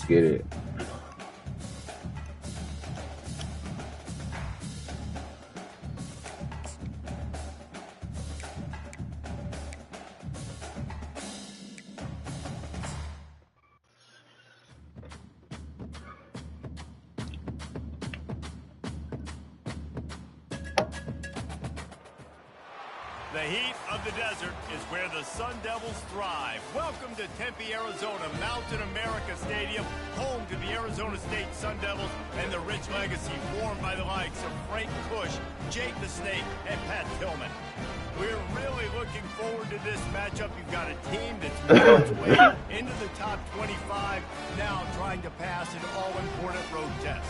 Let's get it. The heat of the desert is where the Sun Devils thrive. Welcome to Tempe, Arizona, Mountain America Stadium, home to the Arizona State Sun Devils and the rich legacy formed by the likes of Frank Kush, Jake the Snake, and Pat Tillman. We're really looking forward to this matchup. You've got a team that's made its way into the top 25, now trying to pass an all-important road test.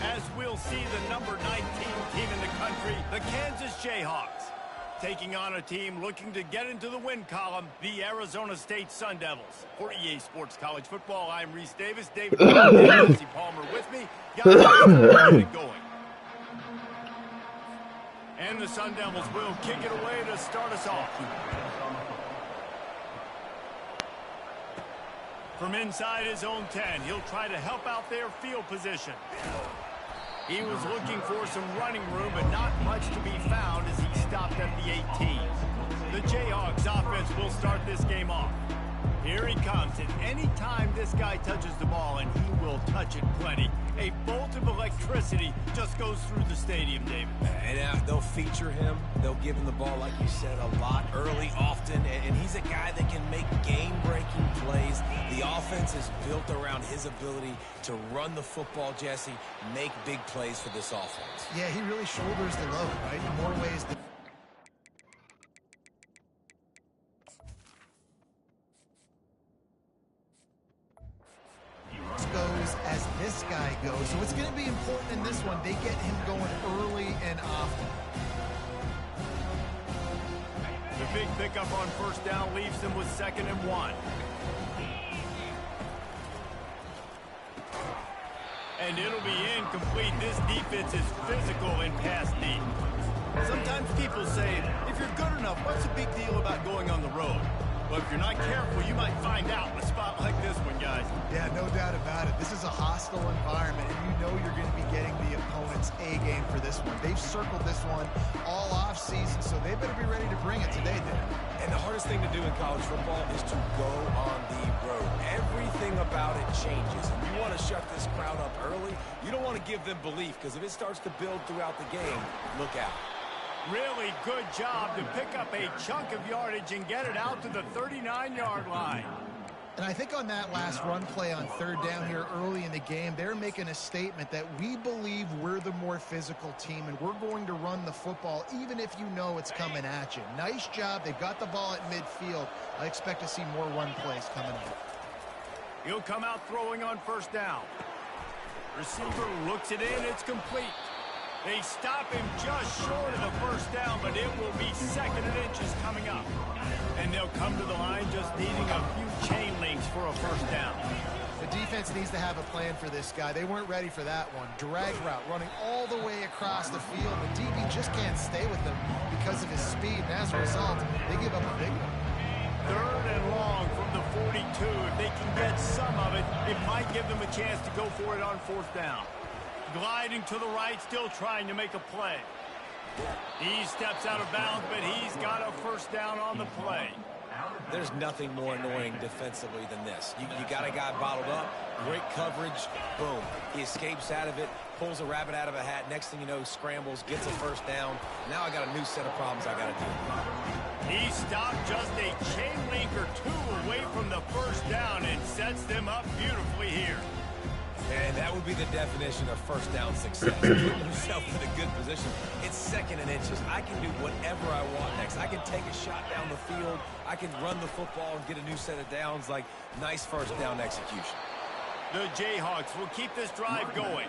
As we'll see the number 19 team in the country, the Kansas Jayhawks, taking on a team looking to get into the win column, the Arizona State Sun Devils. For EA Sports College Football, I'm Reese Davis. David and Jesse Palmer with me. Guys, let's get it going. And the Sun Devils will kick it away to start us off. From inside his own 10, he'll try to help out their field position. He was looking for some running room, but not much to be found as he stopped at the 18. The Jayhawks offense will start this game off. Here he comes, and any time this guy touches the ball, and he will touch it plenty, a bolt of electricity just goes through the stadium, David. And they'll feature him. They'll give him the ball, like you said, a lot, early, often, and he's a guy that can make game-breaking plays. The offense is built around his ability to run the football, Jesse, make big plays for this offense. Yeah, he really shoulders the load, right, in more ways than... goes as this guy goes. So it's going to be important in this one. They get him going early and often. The big pickup on first down leaves them with 2nd and 1. And it'll be incomplete. This defense is physical in pass D. Sometimes people say, if you're good enough, what's the big deal about going on the road? But if you're not careful, you might find out in a spot like this one, guys. Yeah, no doubt about it. This is a hostile environment, and you know you're going to be getting the opponent's A game for this one. They've circled this one all off season, so they better be ready to bring it today, Dan. And the hardest thing to do in college football is to go on the road. Everything about it changes, and you want to shut this crowd up early. You don't want to give them belief, because if it starts to build throughout the game, look out. Really good job to pick up a chunk of yardage and get it out to the 39-yard line. And I think on that last run play on 3rd down here early in the game, they're making a statement that we believe we're the more physical team and we're going to run the football even if you know it's coming at you. Nice job. They've got the ball at midfield. I expect to see more run plays coming up. He'll come out throwing on 1st down. Receiver looks it in. It's complete. They stop him just short of the 1st down, but it will be 2nd and inches coming up. And they'll come to the line just needing a few chain links for a 1st down. The defense needs to have a plan for this guy. They weren't ready for that one. Drag route running all the way across the field. The DB just can't stay with them because of his speed. And as a result, they give up a big one. 3rd and long from the 42. If they can get some of it, it might give them a chance to go for it on 4th down. Gliding to the right, still trying to make a play. He steps out of bounds, but he's got a 1st down on the play. There's nothing more annoying defensively than this. You got a guy bottled up, great coverage, boom. He escapes out of it, pulls a rabbit out of a hat. Next thing you know, scrambles, gets a 1st down. Now I got a new set of problems I got to deal with. He stopped just a chain link or 2 away from the 1st down and sets them up beautifully here. And that would be the definition of 1st down success. Putting yourself in a good position. It's 2nd and inches. I can do whatever I want next. I can take a shot down the field. I can run the football and get a new set of downs. Like, nice 1st down execution. The Jayhawks will keep this drive going.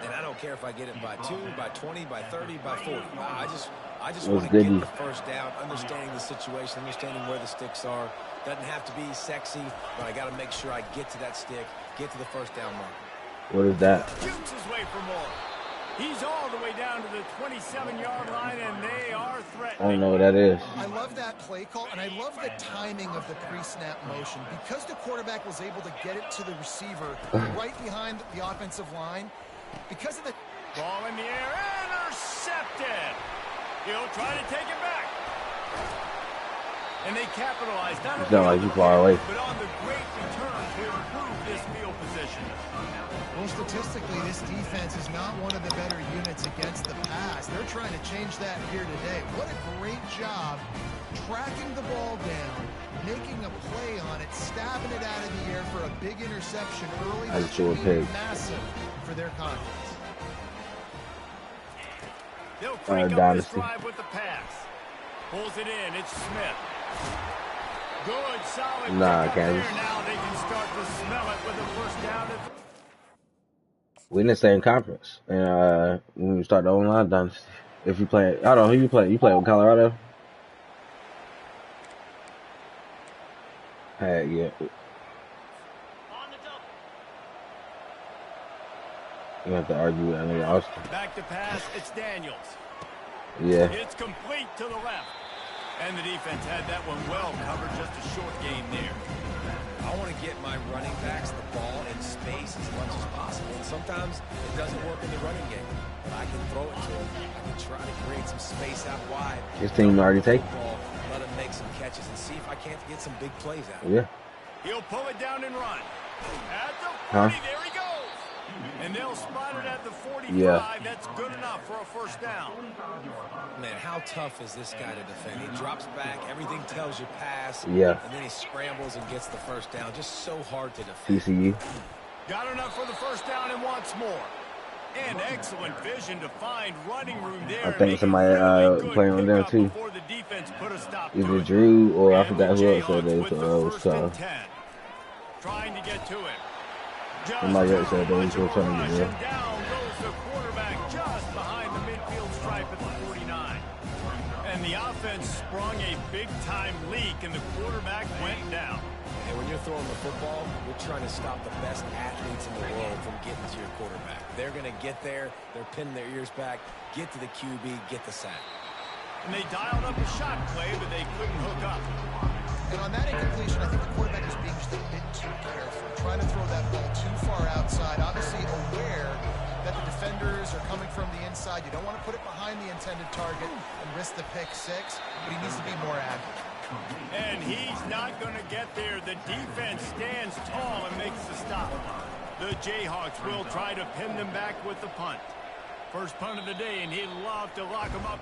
And I don't care if I get it by 2, by 20, by 30, by 40. I just want to get the 1st down, understanding the situation, understanding where the sticks are. Doesn't have to be sexy, but I got to make sure I get to that stick, get to the 1st down marker. What is that? Shoots his way for more. He's all the way down to the 27-yard line, and they are threatening. I don't know what that is. I love that play call, and I love the timing of the pre-snap motion. Because the quarterback was able to get it to the receiver right behind the offensive line, because of the... Ball in the air, intercepted. He'll try to take it back. And they capitalized not only on the far away, but on the great return to improve this field position. Well, statistically, this defense is not one of the better units against the pass. They're trying to change that here today. What a great job tracking the ball down, making a play on it, stabbing it out of the air for a big interception early. I just threw a pig. Massive for their confidence. They'll crank up this Dynasty. drive with the pass. Pulls it in. It's Smith. Good, solid. Nah, pick up Kansas. there. Now they can start to smell it with a first down. We in the same conference, and when we start the online dynasty, if you play, I don't know who you play. You play with Colorado? Hey, yeah. You have to argue with Emily Austin. Back to pass. It's Daniels. Yeah. It's complete to the left. And the defense had that one well covered. Just a short game there. I want to get my running backs the ball in space as much as possible. And sometimes it doesn't work in the running game. But I can throw it to them. I can try to create some space out wide. His team already take. Let him make some catches and see if I can't get some big plays out. Yeah. He'll pull it down and run. At the 40, Huh? there he goes. And they'll spot it at the 45. Yeah. That's good enough for a first down. Man, how tough is this guy to defend? He drops back, everything tells you pass. Yeah. And then he scrambles and gets the first down. Just so hard to defend. TCU. Got enough for the first down and wants more. And excellent vision to find running room there. I think somebody playing on them too. The defense put a stop Either to it. Drew or I And forgot the who else said Jayhawks they with the was first and tough. 10. Trying to get to it. Just Somebody else too said they was much of a trying to rush, get there. and down goes the quarterback just behind the midfield stripe at the 49. And the offense sprung a big-time leak, and the quarterback went down. And when you're throwing the football, you're trying to stop the best athletes in the world from getting to your quarterback. They're going to get there. They're pinning their ears back, get to the QB, get the sack. And they dialed up a shot play, but they couldn't hook up. And on that incompletion, I think the quarterback was being just a bit too careful, trying to throw that ball too far outside, obviously aware that the defenders are coming from the inside. You don't want to put it behind the intended target and risk the pick six, but he needs to be more accurate. And he's not going to get there. The defense stands tall and makes the stop. The Jayhawks will try to pin them back with the punt. First punt of the day, and he'd love to lock them up.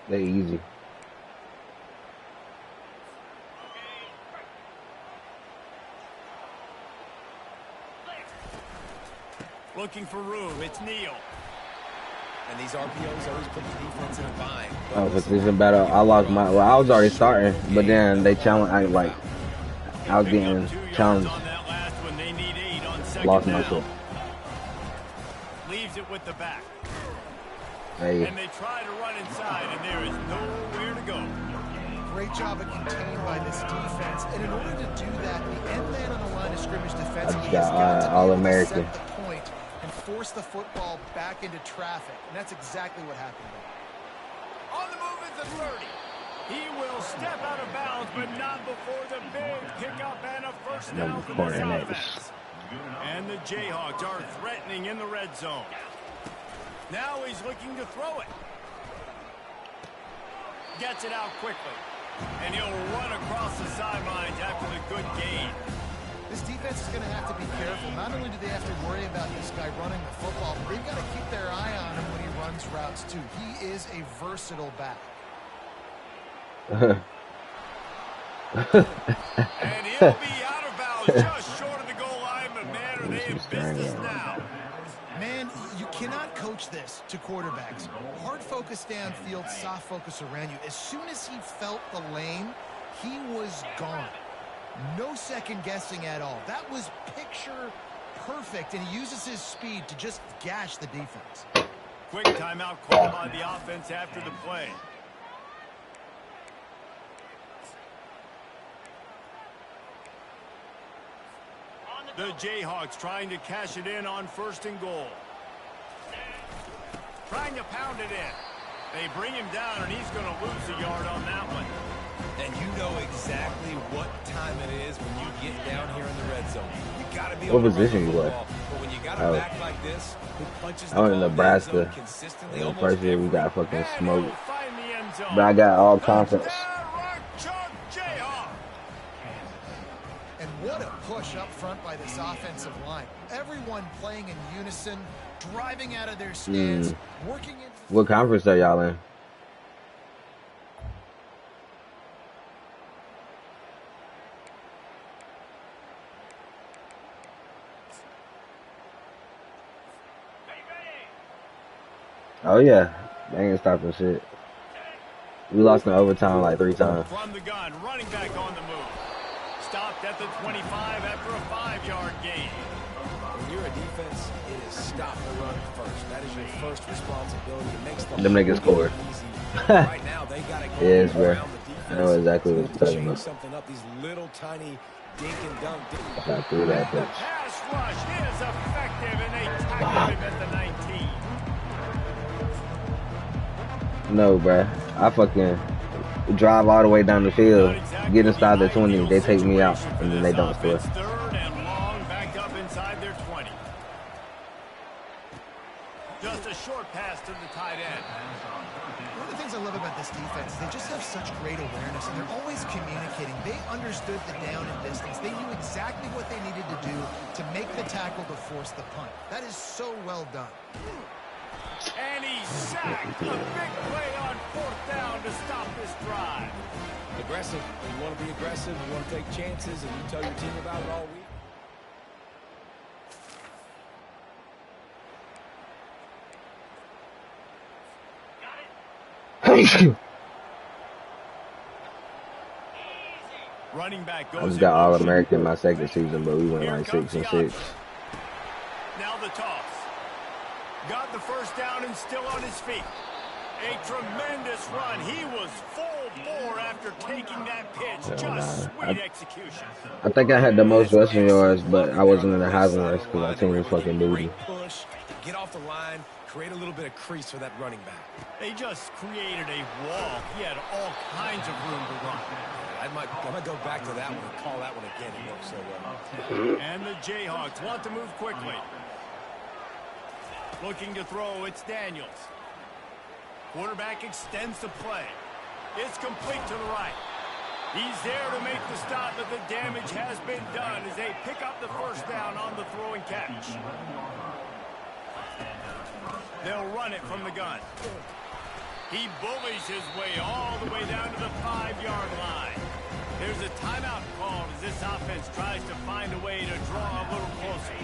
They easy. Looking for room. It's Neal. And these RPOs always put the defense in a bind. Oh, position battle. I lost my. Well, I was already starting, but then they challenged. I was getting challenged. On that last one, they need 8 on second Lost down. myself. Leaves it with the back. Hey, And they try to run inside, and there is nowhere to go. Great job of contained by this defense. And in order to do that, the end man on the line of scrimmage defensively has got, got to be All-American. able to set the point and force the football back into traffic. And that's exactly what happened there. On the move is the 30. He will step out of bounds, but not before the big pickup and a first down for this offense. And the Jayhawks are threatening in the red zone. Now he's looking to throw it. Gets it out quickly. And he'll run across the sidelines after the good gain. This defense is going to have to be careful. Not only do they have to worry about this guy running the football, but they've got to keep their eye on him when he runs routes too. He is a versatile back. And he'll be out of bounds just short of the goal line, but man, are they in business now. Man, you cannot coach this to quarterbacks. Hard focus downfield, soft focus around you. As soon as he felt the lane, he was gone. No second guessing at all. That was picture perfect, and he uses his speed to just gash the defense. Quick timeout called by the offense after the play. The Jayhawks trying to cash it in on 1st and goal. Trying to pound it in. They bring him down, and he's going to lose a yard on that one. And you know exactly what time it is when you get down here in the red zone. You got to be What able to run position the you play? football. But when you got a back like this, who punches the I went ball in in the end zone Nebraska. consistently, And the almost first year we got every fucking And smoked. he'll find the end zone. But I got all conference. Touchdown, Rock Chalk Jayhawk. And what a push up front by this offensive line. Everyone playing in unison, driving out of their stance, working into... What conference are y'all in? Oh yeah, they ain't stopping shit. We lost in overtime like 3 times. From the gun, running back on the move. Stopped at the 25 after a 5-yard gain. When you're a defense, it is stop the run first. That is your first responsibility. It makes the Them niggas whole score. game easy. Right now, they got to go Yes, bro. around the defense. I know exactly what you're talking Change about. something up. These little tiny dink and dunk. I threw that The bitch. pass rush is effective, and they tackle him at the 19. No, bruh. I fucking drive all the way down the field, get inside the 20, they take me out, and then they don't score. 3rd and long, back up inside their 20. Just a short pass to the tight end. One of the things I love about this defense is they just have such great awareness, and they're always communicating. They understood the down and distance. They knew exactly what they needed to do to make the tackle to force the punt. That is so well done. And he's sacked. A big play on 4th down to stop this drive. Aggressive. You want to be aggressive. You want to take chances, and you tell your team about it all week. Running back goes I just got in motion. All-American my second season, but we went Here like comes 6 and the 6. offense. Now the toss. Got the 1st down and still on his feet. A tremendous run. He was full bore after taking that pitch. Just sweet execution. I think I had the most rushing yards, but I wasn't in the Heisman race because our team was fucking booty. Great push. Get off the line. Create a little bit of crease for that running back. They just created a wall. He had all kinds of room to run. I might go back to that one and call that one again. It worked so well. And the Jayhawks want to move quickly. Looking to throw, it's Daniels. Quarterback extends the play. It's complete to the right. He's there to make the stop, but the damage has been done as they pick up the 1st down on the throw and catch. They'll run it from the gun. He bullies his way all the way down to the 5-yard line. There's a timeout called as this offense tries to find a way to draw a little closer.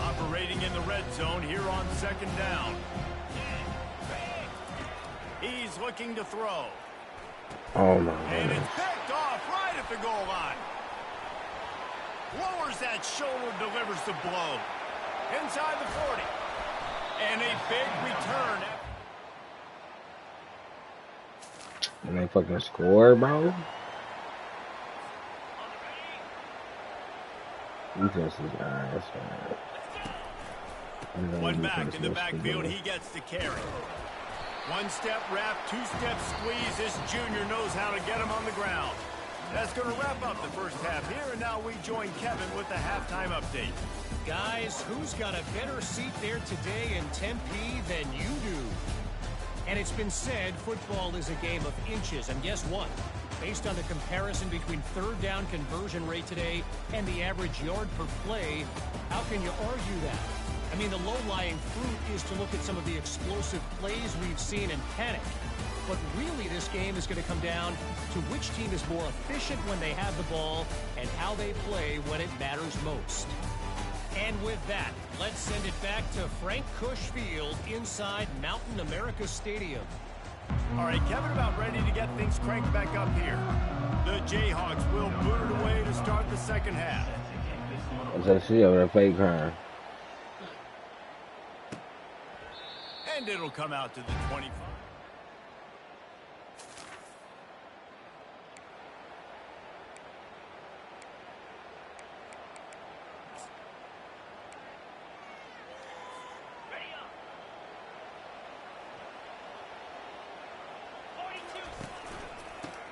Operating in the red zone here on 2nd down. He's looking to throw. Oh my And god. it's picked off right at the goal line. Lowers that shoulder, delivers the blow. Inside the 40. And a big return. And they fucking score, bro. Defense is ass, man. One back in the backfield, he gets the carry. 1-step wrap, 2-step squeeze. This junior knows how to get him on the ground. That's going to wrap up the 1st half here, and now we join Kevin with the halftime update. Guys, who's got a better seat there today in Tempe than you do? And it's been said football is a game of inches, and guess what? Based on the comparison between 3rd down conversion rate today and the average yard per play, how can you argue that? I mean, the low-lying fruit is to look at some of the explosive plays we've seen and panic. But really, this game is going to come down to which team is more efficient when they have the ball and how they play when it matters most. And with that, let's send it back to Frank Cush Field inside Mountain America Stadium. All right, Kevin, about ready to get things cranked back up here. The Jayhawks will boot it away to start the 2nd half. So she over there fake crying. And it'll come out to the 25.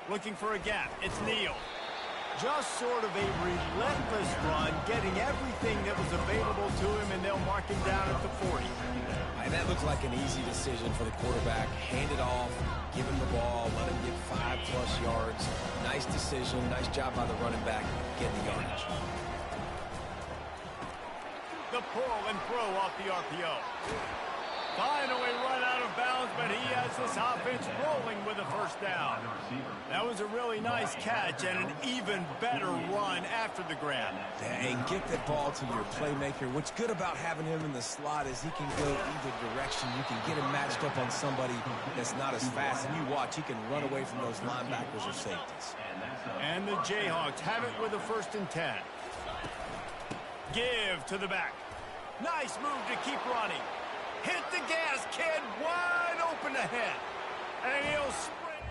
Looking for a gap. It's Neal. Just sort of a relentless run, getting everything that was available to him, and they'll mark him down at the 40. And that looked like an easy decision for the quarterback. Hand it off, give him the ball, let him get 5+ yards. Nice decision. Nice job by the running back getting the yardage. The pull and throw off the RPO. Finally run out of bounds, but he has this offense rolling with a first down. That was a really nice catch and an even better run after the grab. And get the ball to your playmaker. What's good about having him in the slot is he can go either direction. You can get him matched up on somebody that's not as fast. And you watch, he can run away from those linebackers or safeties. And the Jayhawks have it with a 1st and 10. Give to the back. Nice move to keep running. Hit the gas, kid. Wide open ahead. And he'll sprint.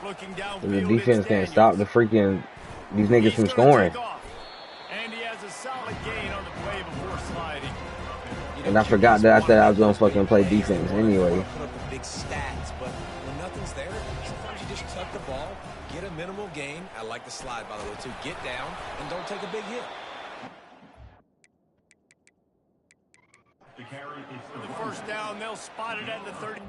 Looking downfield. The defense can't stop the freaking these niggas from scoring. And he has a solid gain on the play before sliding. And I forgot that I said I was gonna fucking play defense anyway. Put up the big stats, but when nothing's there, sometimes you just tuck the ball, get a minimal gain. I like the slide, by the way, too. Get down and don't take a big hit. The first down, they'll spot it at the 30.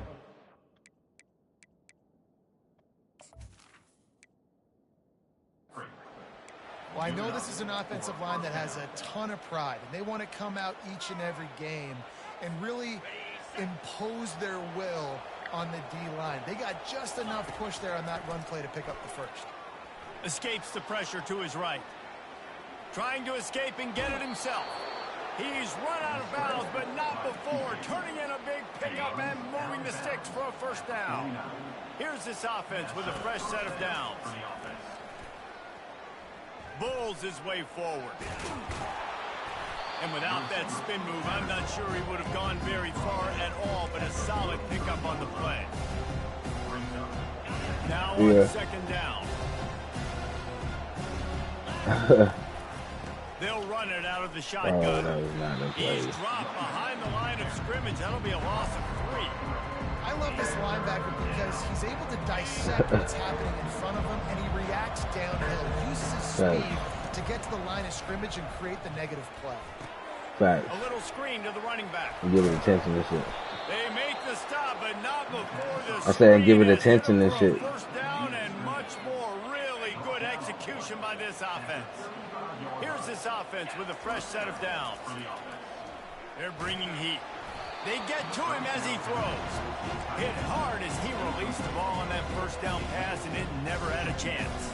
Well, I know this is an offensive line that has a ton of pride, and they want to come out each and every game and really impose their will on the D-line. They got just enough push there on that run play to pick up the first. Escapes the pressure to his right. Trying to escape and get it himself. He's run out of bounds, but not before. Turning in a big pickup and moving the sticks for a first down. Here's this offense with a fresh set of downs. Bulls his way forward. And without that spin move, I'm not sure he would have gone very far at all, but a solid pickup on the play. Now on 2nd down. They'll run it out of the shotgun. He's dropped behind the line of scrimmage. That'll be a loss of 3. I love this linebacker because he's able to dissect what's happening in front of him, and he reacts downhill, uses his speed to get to the line of scrimmage and create the negative play. Facts. A little screen to the running back. Give it attention and shit. They make the stop, but not before the I said give it attention and shit. First down and much more. Really good execution by this offense. Here's this offense with a fresh set of downs. They're bringing heat. They get to him as he throws. Hit hard as he released the ball on that first down pass, and it never had a chance.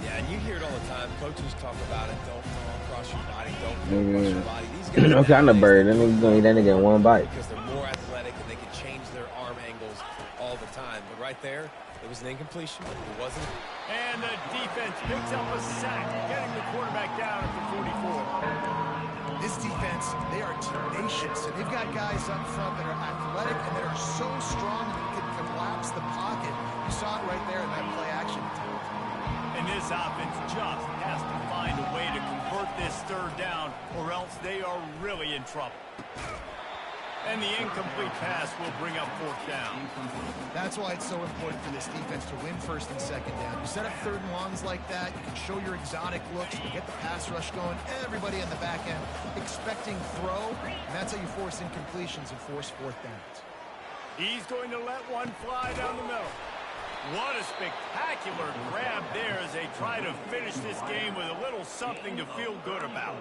Yeah, and you hear it all the time. Coaches talk about it. Don't throw across your body. Don't throw across your body. These guys No kind of bird. That nigga gonna eat that nigga in one bite. Because they're more athletic and they can change their arm angles all the time. But right there, it was an incompletion. It wasn't. And the defense picks up a sack, getting the quarterback down at the 44. This defense, they are tenacious, and they've got guys up front that are athletic and that are so strong that they can collapse the pocket. You saw it right there in that play action attempt. And this offense just has to find a way to convert this 3rd down, or else they are really in trouble. And the incomplete pass will bring up 4th down. That's why it's so important for this defense to win 1st and 2nd down. You set up 3rd and longs like that, you can show your exotic looks, you can get the pass rush going, everybody on the back end expecting throw, and that's how you force incompletions and force 4th downs. He's going to let one fly down the middle. What a spectacular grab there as they try to finish this game with a little something to feel good about.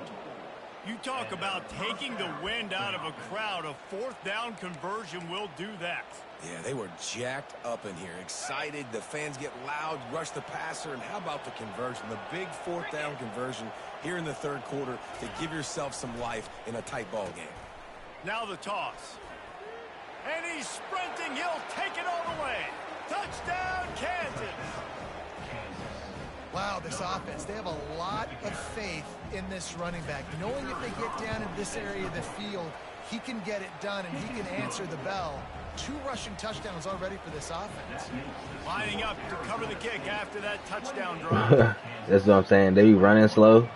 You talk about taking the wind out of a crowd. A 4th down conversion will do that. Yeah, they were jacked up in here, excited. The fans get loud, rush the passer, and how about the conversion? The big 4th down conversion here in the 3rd quarter to give yourself some life in a tight ball game. Now the toss. And he's sprinting. He'll take it all the way. Touchdown, Kansas. Wow, this offense, they have a lot of faith in this running back. Knowing if they get down in this area of the field, he can get it done and he can answer the bell. 2 rushing touchdowns already for this offense. Lining up to cover the kick after that touchdown drive. That's what I'm saying. They be running slow.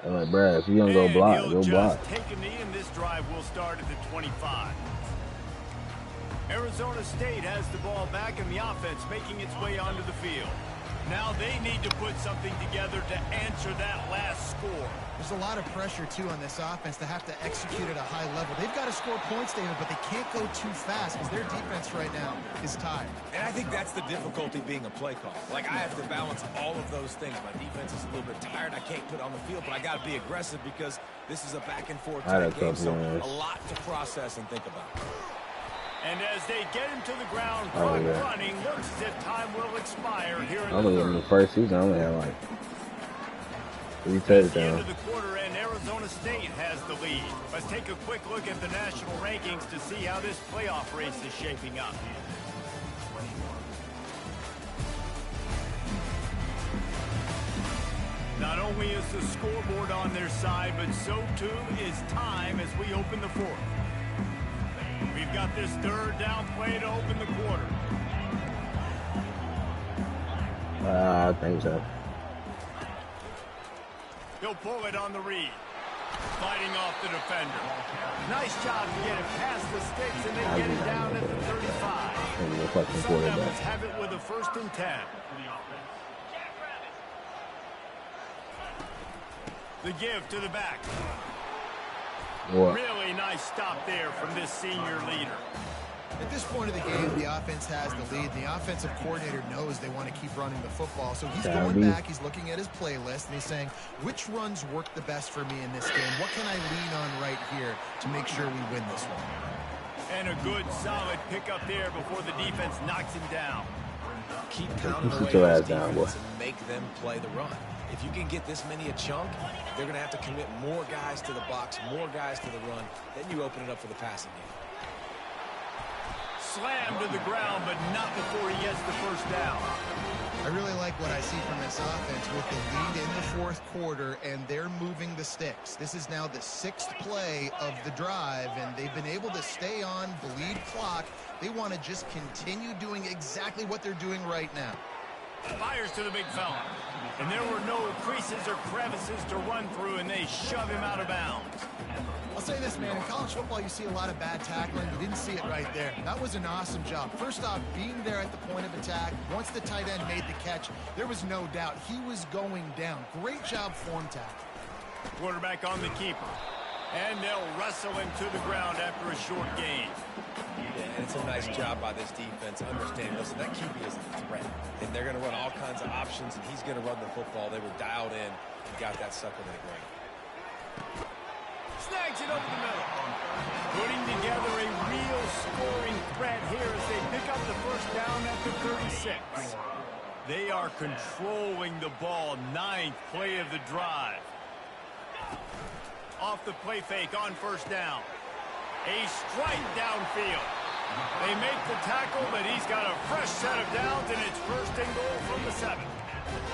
I'm like, bruh, if you gonna go And block, he'll go block. just take a knee, and this drive will start at the 25. Arizona State has the ball back, and the offense making its way onto the field. Now they need to put something together to answer that last score. There's a lot of pressure, too, on this offense to have to execute at a high level. They've got to score points, David, but they can't go too fast because their defense right now is tired. And I think that's the difficulty being a play call. Like, I have to balance all of those things. My defense is a little bit tired. I can't put on the field, but I got to be aggressive because this is a back-and-forth type game, so a lot to process and think about. And as they get him to the ground, running, looks as if time will expire here in the first season, I only had like 3 touchdowns. End of the quarter, and Arizona State has the lead. Let's take a quick look at the national rankings to see how this playoff race is shaping up. Not only is the scoreboard on their side, but so too is time as we open the fourth. We've got this third down play to open the quarter. I think so. He'll pull it on the read. Fighting off the defender. Nice job to get it past the sticks, and they get it down at the 35. Sun Devils have it with a 1st and 10. The give to the back. What? Really nice stop there from this senior leader. At this point of the game, the offense has the lead. The offensive coordinator knows they want to keep running the football. So he's going back, he's looking at his playlist, and he's saying, which runs work the best for me in this game? What can I lean on right here to make sure we win this one? And a good, solid pickup there before the defense knocks him down. Keep pounding away those defense and make them play the run. If you can get this many a chunk, they're going to have to commit more guys to the box, more guys to the run. Then you open it up for the passing game. Slammed to the ground, but not before he gets the 1st down. I really like what I see from this offense with the lead in the 4th quarter, and they're moving the sticks. This is now the 6th play of the drive, and they've been able to stay on, bleed clock. They want to just continue doing exactly what they're doing right now. Fires to the big fella. And there were no creases or crevices to run through, and they shove him out of bounds. I'll say this, man. In college football, you see a lot of bad tackling. You didn't see it right there. That was an awesome job. First off, being there at the point of attack. Once the tight end made the catch, there was no doubt he was going down. Great job form tackle. Quarterback on the keeper. And they'll wrestle him to the ground after a short gain. Yeah, and it's a nice job by this defense understanding, listen, that QB is a threat. And they're going to run all kinds of options, and he's going to run the football. They were dialed in and got that sucker in it right. Snags it over the middle. Putting together a real scoring threat here as they pick up the 1st down at the 36. They are controlling the ball. 9th play of the drive. Off the play fake on 1st down. A strike downfield. They make the tackle, but he's got a fresh set of downs, and it's 1st and goal from the 7.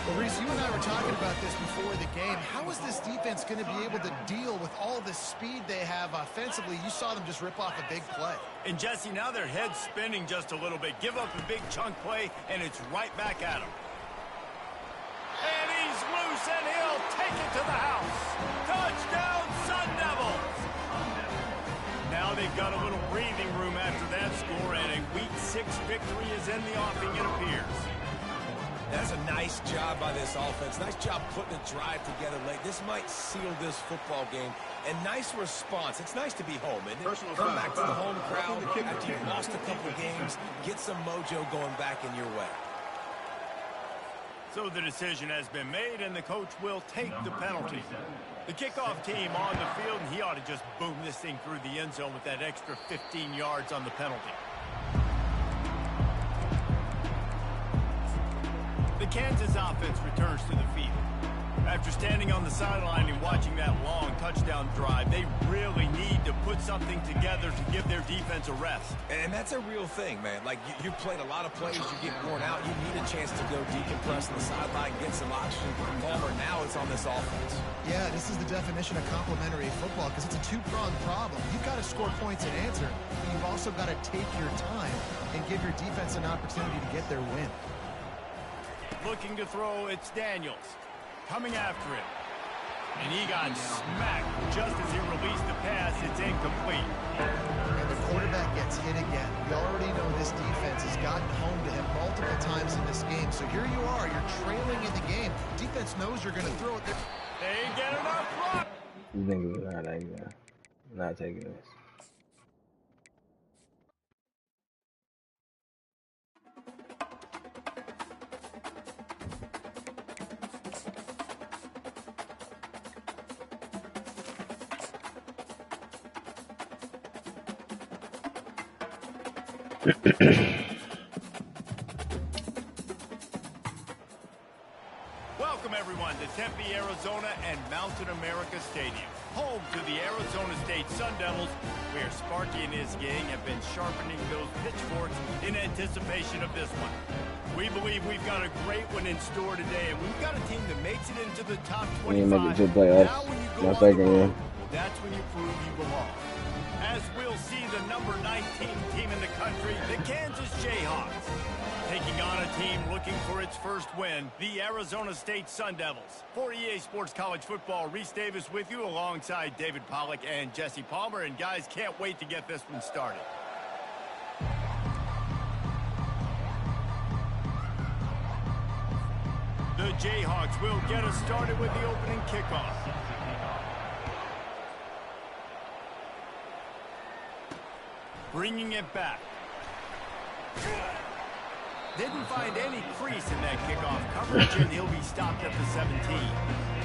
Well, Reese, you and I were talking about this before the game. How is this defense going to be able to deal with all the speed they have offensively? You saw them just rip off a big play. And, Jesse, now their head's spinning just a little bit. Give up a big chunk play, and it's right back at him. And he's loose, and he'll take it to the house. Touchdown, Sun Devils! Now they've got a little breathing room after that score, and a Week 6 victory is in the offing, it appears. That's a nice job by this offense. Nice job putting a drive together late. This might seal this football game. And nice response. It's nice to be home, isn't it? Come back to the home crowd after you've lost a couple games. Get some mojo going back in your way. So the decision has been made, and the coach will take the penalty. The kickoff team on the field, and he ought to just boom this thing through the end zone with that extra 15 yards on the penalty. The Kansas offense returns to the field. After standing on the sideline and watching that long touchdown drive, they really need to put something together to give their defense a rest. And that's a real thing, man. Like, you played a lot of plays, you get worn out, you need a chance to go decompress on the sideline, get some oxygen. Palmer, now it's on this offense. Yeah, this is the definition of complementary football because it's a two-pronged problem. You've got to score points and answer, but you've also got to take your time and give your defense an opportunity to get their win. Looking to throw, it's Daniels. Coming after him. And he got smacked just as he released the pass. It's incomplete. And the quarterback gets hit again. We already know this defense has gotten home to him multiple times in this game. So here you are. You're trailing in the game. Defense knows you're going to throw it there. They ain't get enough block. You think we're not like that? Not taking this. Welcome, everyone, to Tempe, Arizona and Mountain America Stadium, home to the Arizona State Sun Devils, where Sparky and his gang have been sharpening those pitchforks in anticipation of this one. We believe we've got a great one in store today, and we've got a team that makes it into the top 25. Make it to playoffs. Now when you go My on the second road, one. that's when you prove you belong. As we'll see the number 19 team in the country, the Kansas Jayhawks, taking on a team looking for its first win, the Arizona State Sun Devils. For EA Sports College Football, Reese Davis with you alongside David Pollack and Jesse Palmer. And guys, can't wait to get this one started. The Jayhawks will get us started with the opening kickoff. Bringing it back. Didn't find any crease in that kickoff coverage, and he'll be stopped at the 17.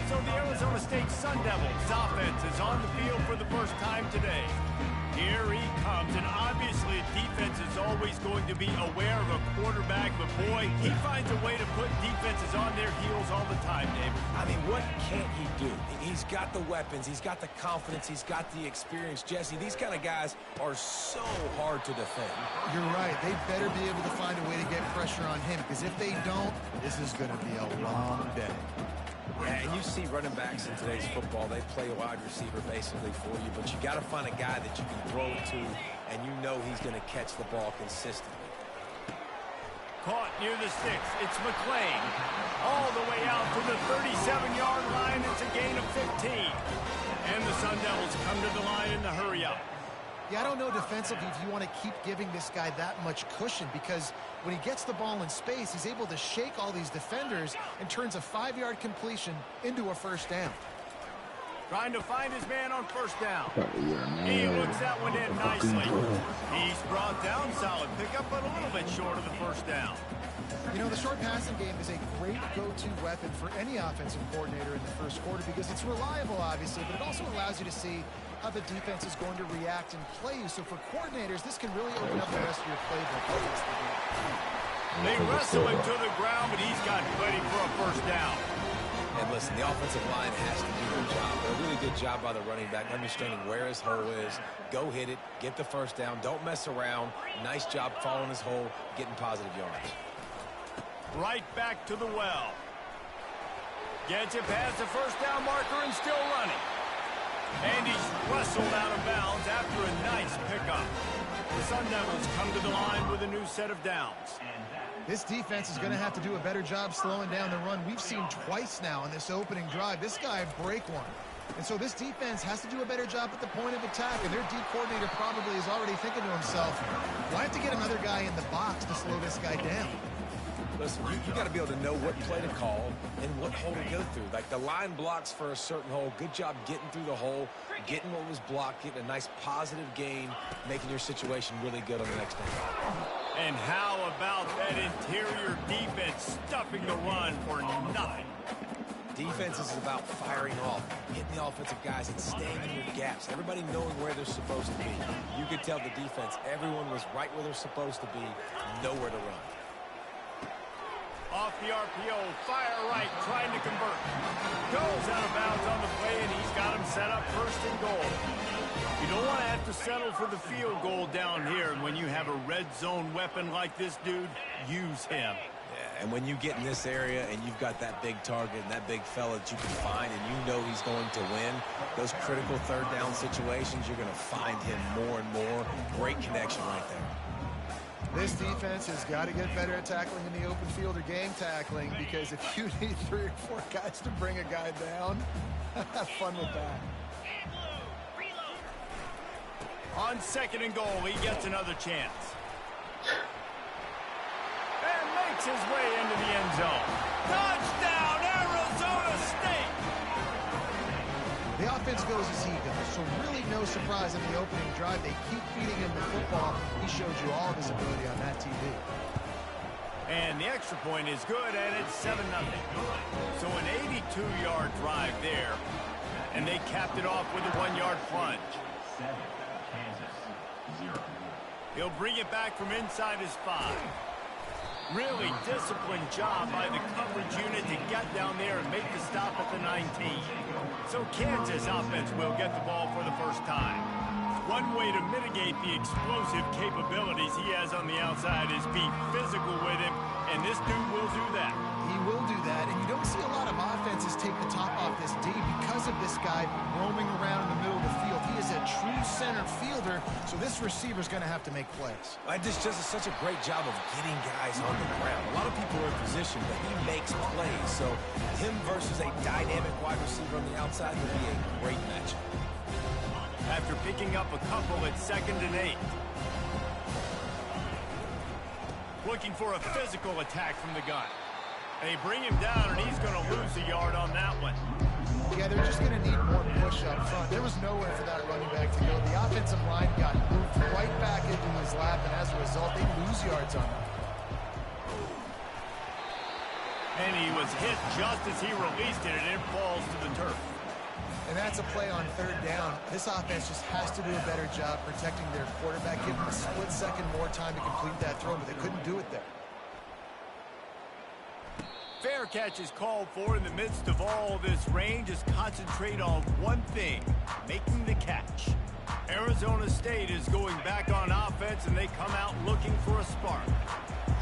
So the Arizona State Sun Devils offense is on the field for the first time today. Here he comes, and obviously defense is always going to be aware of a quarterback, but boy, he finds a way to put defenses on their heels all the time, David. I mean, what can't he do? He's got the weapons, he's got the confidence, he's got the experience. Jesse, these kind of guys are so hard to defend. You're right. They better be able to find a way to get pressure on him, because if they don't, this is going to be a long day. Yeah, and you see running backs in today's football, they play a wide receiver basically for you, but you got to find a guy that you can throw it to, and you know he's going to catch the ball consistently. Caught near the sticks. It's McClain. All the way out to the 37-yard line. It's a gain of 15. And the Sun Devils come to the line in the hurry-up. Yeah, I don't know defensively if you want to keep giving this guy that much cushion, because when he gets the ball in space, he's able to shake all these defenders and turns a 5-yard completion into a first down. Trying to find his man on first down. He looks that one in nicely. He's brought down, solid pickup, but a little bit short of the first down. You know, the short passing game is a great go-to weapon for any offensive coordinator in the first quarter, because it's reliable, obviously, but it also allows you to see how the defense is going to react and play you. So for coordinators, this can really open up the rest of your playbook against the game. They wrestle him to the ground, but he's got plenty for a first down. And listen, the offensive line has to do their job. A really good job by the running back, understanding where his hole is. Go hit it, get the first down, don't mess around. Nice job following his hole, getting positive yards. Right back to the well. Gets it past the first down marker and still running. And he's wrestled out of bounds after a nice pickup. The Sun Devils come to the line with a new set of downs. This defense is going to have to do a better job slowing down the run. We've seen twice now in this opening drive this guy break one. And so this defense has to do a better job at the point of attack. And their D coordinator probably is already thinking to himself, do I have to get another guy in the box to slow this guy down? Listen, you got to be able to know what play to call and what hole to go through. Like the line blocks for a certain hole. Good job getting through the hole, getting what was blocked, getting a nice positive gain, making your situation really good on the next day. And how about that interior defense stuffing the run for nothing? Defense is about firing off, hitting the offensive guys and staying in your gaps. Everybody knowing where they're supposed to be. You could tell the defense, everyone was right where they're supposed to be, nowhere to run. Off the RPO, fire right, trying to convert. Goes out of bounds on the play, and he's got him set up first and goal. You don't want to have to settle for the field goal down here. And when you have a red zone weapon like this dude, use him. Yeah, and when you get in this area and you've got that big target and that big fella that you can find and you know he's going to win, those critical third down situations, you're going to find him more and more. Great connection right there. This defense has got to get better at tackling in the open field or game tackling, because if you need 3 or 4 guys to bring a guy down, Have fun with that. On 2nd and goal, he gets another chance. And makes his way into the end zone. Touchdown, Arizona State! The offense goes as he goes, so really no surprise in the opening drive. They keep feeding him the football. He showed you all of his ability on that TV. And the extra point is good, and it's 7-0. So an 82-yard drive there, and they capped it off with a 1-yard plunge. He'll bring it back from inside his 5. Really disciplined job by the coverage unit to get down there and make the stop at the 19. So Kansas offense will get the ball for the first time. One way to mitigate the explosive capabilities he has on the outside is be physical with him, and this dude will do that. He will do that, and you don't see a lot of offenses take the top off this D because of this guy roaming around in the middle of the field. He is a true center fielder, so this receiver's going to have to make plays. This just is such a great job of getting guys on the ground. A lot of people are in position, but he makes plays. So him versus a dynamic wide receiver on the outside would be a great matchup. After picking up a couple at 2nd and 8. Looking for a physical attack from the gun. They bring him down, and he's going to lose a yard on that one. Yeah, they're just going to need more push up front. There was nowhere for that running back to go. The offensive line got moved right back into his lap, and as a result, they lose yards on him. And he was hit just as he released it, and it falls to the turf. And that's a play on 3rd down. This offense just has to do a better job protecting their quarterback, give them a split second more time to complete that throw, but they couldn't do it there. Fair catch is called for in the midst of all this rain. Just concentrate on one thing, making the catch. Arizona State is going back on offense, and they come out looking for a spark.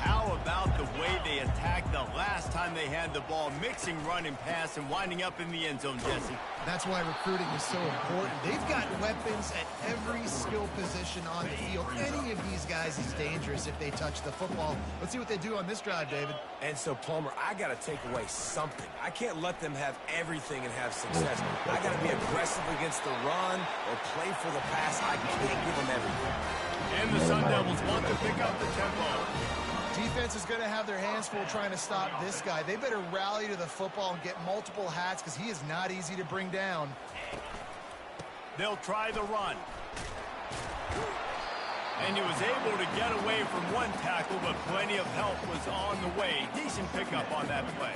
How about the way they attacked the last time they had the ball, mixing run and pass and winding up in the end zone, Jesse? That's why recruiting is so important. They've got weapons at every skill position on the field. Any of these guys is dangerous if they touch the football. Let's see what they do on this drive, David. And so, Palmer, I got to take away something. I can't let them have everything and have success. I got to be aggressive against the run or play for the pass. I can't give them everything. And the Sun Devils want to pick up the tempo. Defense is going to have their hands full trying to stop this guy. They better rally to the football and get multiple hats because he is not easy to bring down. They'll try the run. And he was able to get away from one tackle, but plenty of help was on the way. Decent pickup on that play.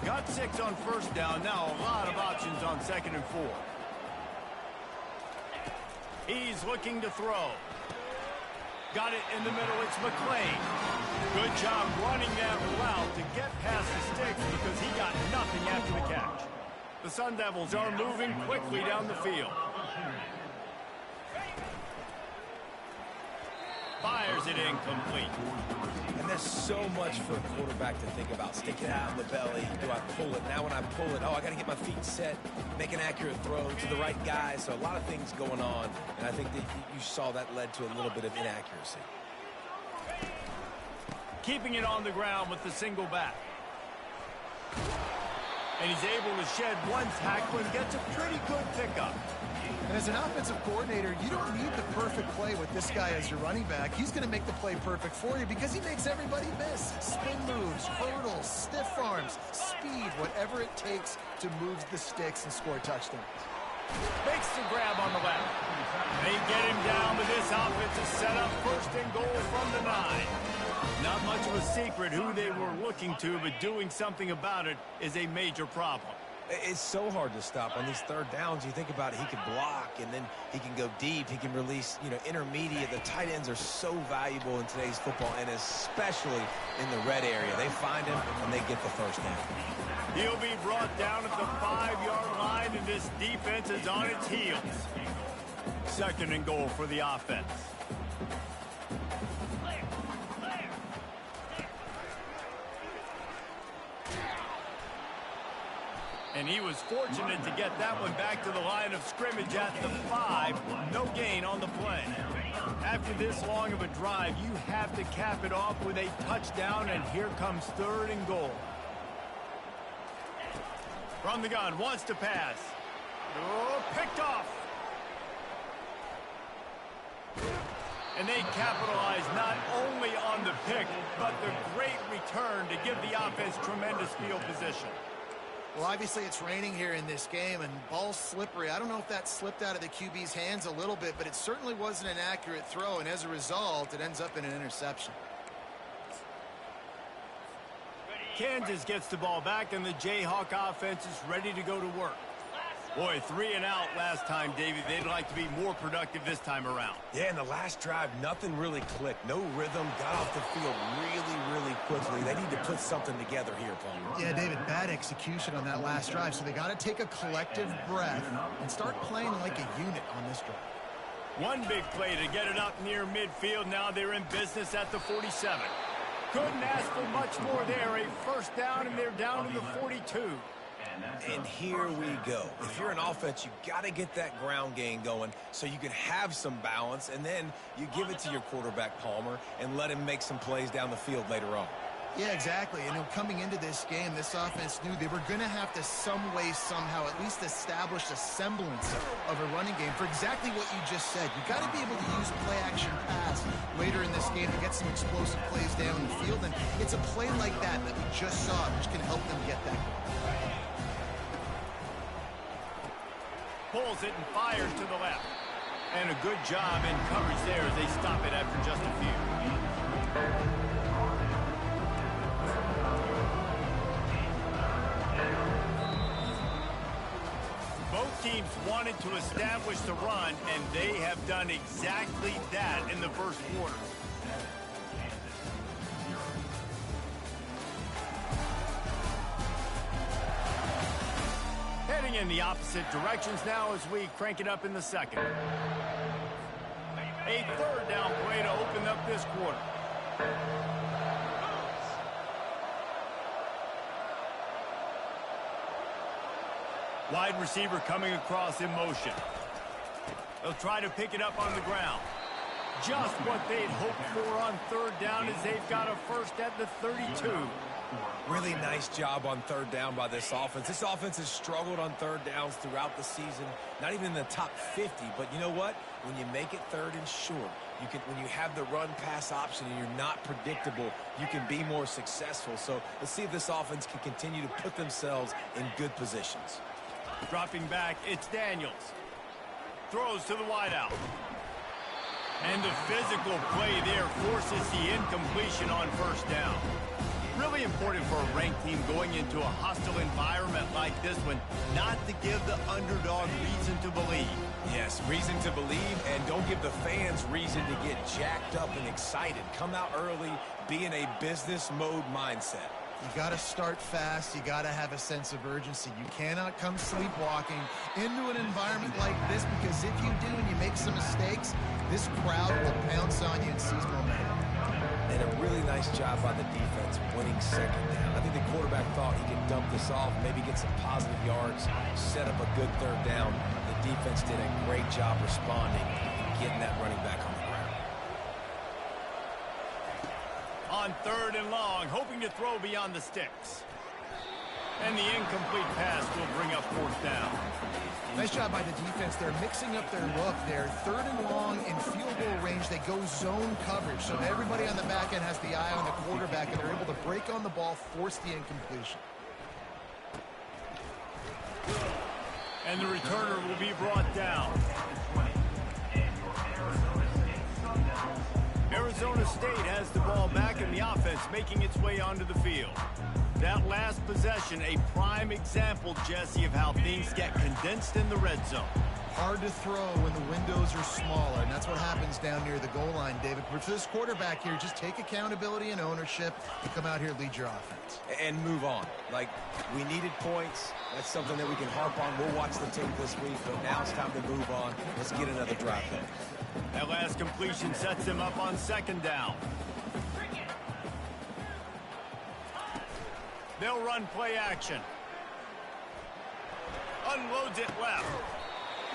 Got 6 on 1st down. Now a lot of options on 2nd and 4. He's looking to throw. Got it in the middle. It's McClain. Good job running that route to get past the sticks because he got nothing after the catch. The Sun Devils are moving quickly down the field. Fires it incomplete. And there's so much for a quarterback to think about. Stick it out in the belly. Do I pull it? Now when I pull it, I got to get my feet set, make an accurate throw to the right guy. So a lot of things going on. And I think that you saw that led to a little bit of inaccuracy. Keeping it on the ground with the single back. And he's able to shed one tackle and gets a pretty good pickup. And as an offensive coordinator, you don't need the perfect play with this guy as your running back. He's going to make the play perfect for you because he makes everybody miss. Spin moves, hurdles, stiff arms, speed, whatever it takes to move the sticks and score touchdowns. Makes the grab on the left. They get him down, but this offense is set up 1st and goal from the 9. Not much of a secret who they were looking to, but doing something about it is a major problem. It's so hard to stop on these 3rd downs. You think about it, he can block, and then he can go deep. He can release, intermediate. The tight ends are so valuable in today's football, and especially in the red area. They find him, and they get the 1st down. He'll be brought down at the 5-yard line, and this defense is on its heels. 2nd and goal for the offense. And he was fortunate to get that one back to the line of scrimmage at the 5. No gain on the play. After this long of a drive, you have to cap it off with a touchdown, and here comes 3rd and goal. From the gun, wants to pass. Oh, picked off. And they capitalize not only on the pick, but the great return to give the offense tremendous field position. Well, obviously it's raining here in this game, and ball's slippery. I don't know if that slipped out of the QB's hands a little bit, but it certainly wasn't an accurate throw, and as a result, it ends up in an interception. Kansas gets the ball back, and the Jayhawk offense is ready to go to work. Boy, 3 and out last time, Davey. They'd like to be more productive this time around. Yeah, in the last drive, nothing really clicked. No rhythm, got off the field really quickly. They need to put something together here, Palmer. Yeah, David, bad execution on that last drive, so they got to take a collective breath and start playing like a unit on this drive. One big play to get it up near midfield. Now they're in business at the 47. Couldn't ask for much more there. A first down, and they're down to the 42. And here we go. If you're an offense, you got to get that ground game going so you can have some balance, and then you give it to your quarterback, Palmer, and let him make some plays down the field later on. Yeah, exactly. And coming into this game, this offense knew they were going to have to some way, somehow, at least establish a semblance of a running game for exactly what you just said. You got to be able to use play-action pass later in this game to get some explosive plays down the field, and it's a play like that we just saw, which can help them get that going. Pulls it and fires to the left. And a good job in coverage there as they stop it after just a few. Both teams wanted to establish the run, and they have done exactly that in the first quarter. Heading in the opposite directions now as we crank it up in the second. A third down play to open up this quarter. Wide receiver coming across in motion. They'll try to pick it up on the ground. Just what they'd hoped for on third down as they've got a first at the 32. Really nice job on third down by this offense. This offense has struggled on third downs throughout the season, not even in the top 50. But you know what? When you make it third and short, when you have the run-pass option and you're not predictable, you can be more successful. So let's see if this offense can continue to put themselves in good positions. Dropping back, it's Daniels. Throws to the wideout. And the physical play there forces the incompletion on first down. Really important for a ranked team going into a hostile environment like this one, not to give the underdog reason to believe. Yes, reason to believe, and don't give the fans reason to get jacked up and excited. Come out early, be in a business mode mindset. You got to start fast. You got to have a sense of urgency. You cannot come sleepwalking into an environment like this, because if you do and you make some mistakes, this crowd will pounce on you and seize momentum. And a really nice job by the defense winning second down. I think the quarterback thought he could dump this off, maybe get some positive yards, set up a good third down. The defense did a great job responding and getting that running back on the ground. On third and long, hoping to throw beyond the sticks. And the incomplete pass will bring up fourth down. Nice job by the defense. They're mixing up their look there. Third and long in field goal range. They go zone coverage. So everybody on the back end has the eye on the quarterback, and they're able to break on the ball, force the incompletion. And the returner will be brought down. Arizona State has the ball back, and the offense making its way onto the field. That last possession, a prime example, Jesse, of how things get condensed in the red zone. Hard to throw when the windows are smaller, and that's what happens down near the goal line, David. But for this quarterback here, just take accountability and ownership and come out here and lead your offense. And move on. Like, we needed points. That's something that we can harp on. We'll watch the tape this week, but now it's time to move on. Let's get another drive going. That last completion sets him up on second down. They'll run play action. Unloads it left.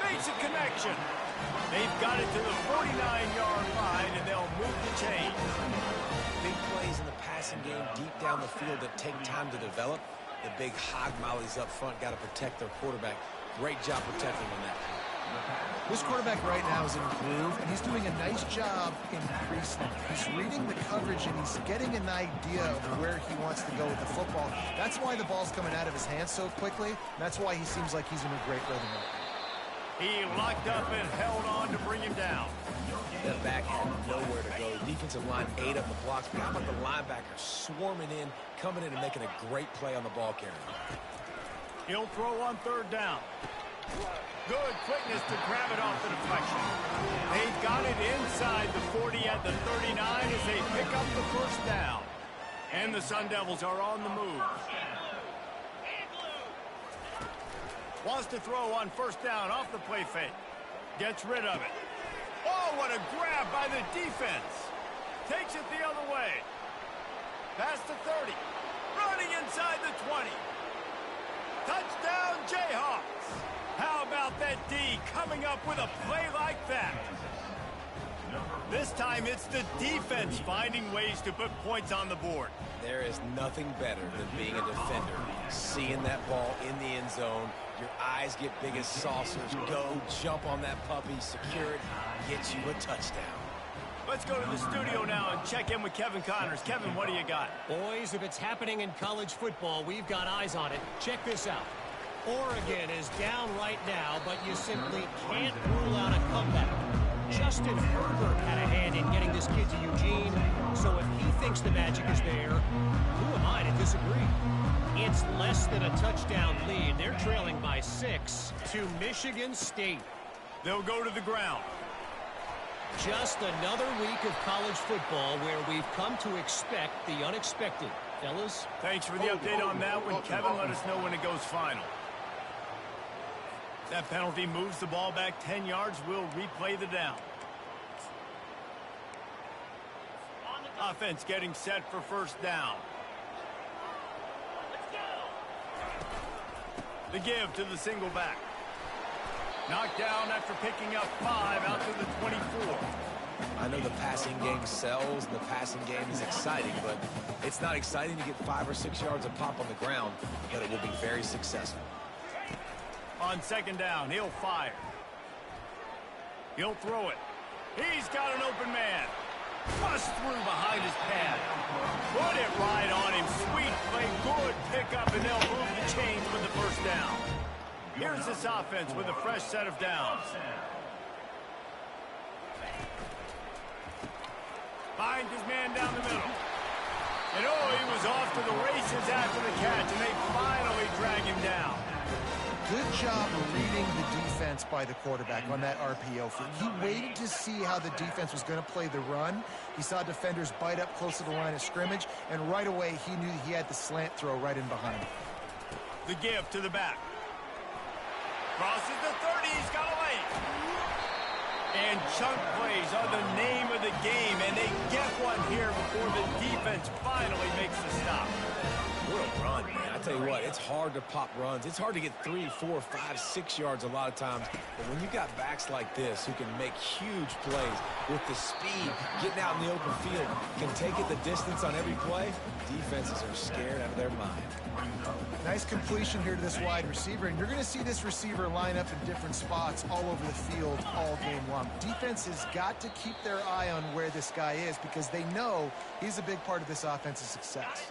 Makes a connection. They've got it to the 49-yard line, and they'll move the chains. Big plays in the passing game deep down the field that take time to develop. The big hog mollies up front got to protect their quarterback. Great job protecting on that. This quarterback right now is in a groove, and he's doing a nice job increasing. He's reading the coverage, and he's getting an idea of where he wants to go with the football. That's why the ball's coming out of his hands so quickly. That's why he seems like he's in a great rhythm right now. He locked up and held on to bring him down. That back had nowhere to go. Defensive line ate up the blocks. But how about the linebacker swarming in, coming in and making a great play on the ball carrier? He'll throw on third down. Good quickness to grab it off the deflection. They've got it inside the 40 at the 39 as they pick up the first down. And the Sun Devils are on the move. Wants to throw on first down off the play fake. Gets rid of it. Oh, what a grab by the defense. Takes it the other way. Past the 30. Running inside the 20. Touchdown, Jayhawks. How about that D coming up with a play like that? This time it's the defense finding ways to put points on the board. There is nothing better than being a defender. Seeing that ball in the end zone, your eyes get big as saucers. Go, jump on that puppy, secure it, get you a touchdown. Let's go to the studio now and check in with Kevin Connors. Kevin, what do you got? Boys, if it's happening in college football, we've got eyes on it. Check this out. Oregon is down right now, but you simply can't rule out a comeback. Justin Herbert had a hand in getting this kid to Eugene, so if he thinks the magic is there, who am I to disagree? It's less than a touchdown lead. They're trailing by 6 to Michigan State. They'll go to the ground. Just another week of college football where we've come to expect the unexpected. Fellas? Thanks for the update on that one, Kevin. Let us know when it goes final. That penalty moves the ball back 10 yards. We'll replay the down. Offense getting set for first down. The give to the single back. Knocked down after picking up 5 out to the 24. I know the passing game sells and the passing game is exciting, but it's not exciting to get 5 or 6 yards of pop on the ground, but it will be very successful. On second down, he'll fire. He'll throw it. He's got an open man. Bust through behind his pad. Put it right on him. Sweet play, good pickup, and they'll move the chains with the first down. Here's this offense with a fresh set of downs. Finds his man down the middle. And oh, he was off to the races after the catch, and they finally drag him down. Good job reading the defense by the quarterback on that RPO feed. He waited to see how the defense was going to play the run. He saw defenders bite up close to the line of scrimmage, and right away he knew he had the slant throw right in behind him. The give to the back. Crosses the 30, he's got a lane. And chunk plays are the name of the game, and they get one here before the defense finally makes the stop. What a run, man. I tell you what, it's hard to pop runs. It's hard to get 3, 4, 5, 6 yards a lot of times. But when you got backs like this who can make huge plays with the speed, getting out in the open field, can take it the distance on every play, defenses are scared out of their mind. Nice completion here to this wide receiver, and you're going to see this receiver line up in different spots all over the field all game long. Defense has got to keep their eye on where this guy is because they know he's a big part of this offense's success.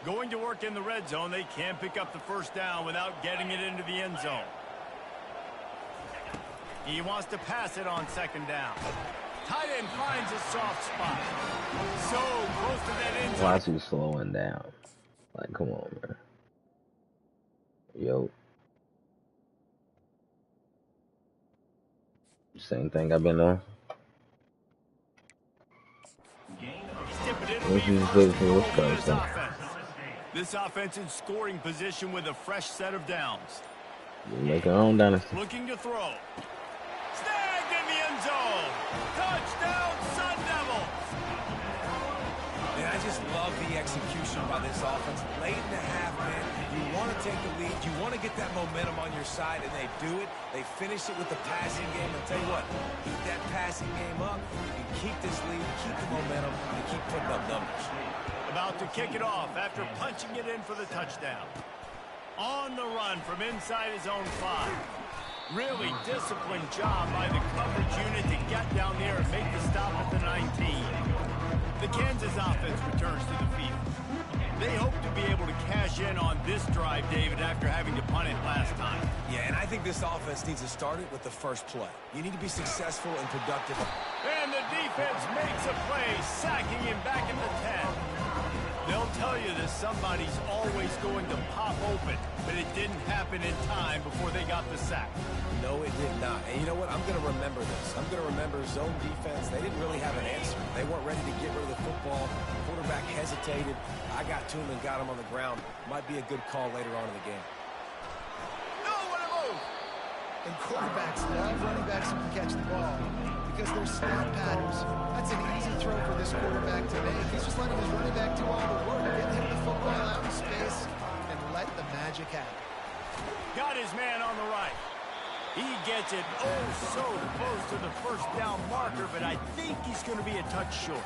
Going to work in the red zone, they can't pick up the first down without getting it into the end zone. He wants to pass it on second down. Tight end finds a soft spot. So close to that end zone. Why is he slowing down? Like, come on, man. Yo. Same thing I've been on. This offense in scoring position with a fresh set of downs. You make our own dynasty. Looking to throw. Snagged in the end zone. Touchdown, Sun Devils. Man, I just love the execution by this offense. Late in the half, man, you want to take the lead. You want to get that momentum on your side, and they do it. They finish it with the passing game. I'll tell you what, keep that passing game up. You can keep this lead, keep the momentum, and keep putting up numbers. About to kick it off after punching it in for the touchdown. On the run from inside his own 5. Really disciplined job by the coverage unit to get down there and make the stop at the 19. The Kansas offense returns to the field. They hope to be able to cash in on this drive, David, after having to punt it last time. Yeah, and I think this offense needs to start it with the first play. You need to be successful and productive. And the defense makes a play, sacking him back at the 10. They'll tell you that somebody's always going to pop open, but it didn't happen in time before they got the sack. No, it did not. And you know what? I'm going to remember this. I'm going to remember zone defense. They didn't really have an answer. They weren't ready to get rid of the football. The quarterback hesitated. I got to him and got him on the ground. Might be a good call later on in the game. No, what a move! And quarterbacks love running backs who can catch the ball because they're snap patterns. That's an easy throw for this quarterback to make. He's just letting his running back do all the work, get him the football out in space, and let the magic happen. Got his man on the right. He gets it oh so close to the first down marker, but I think he's going to be a touch short.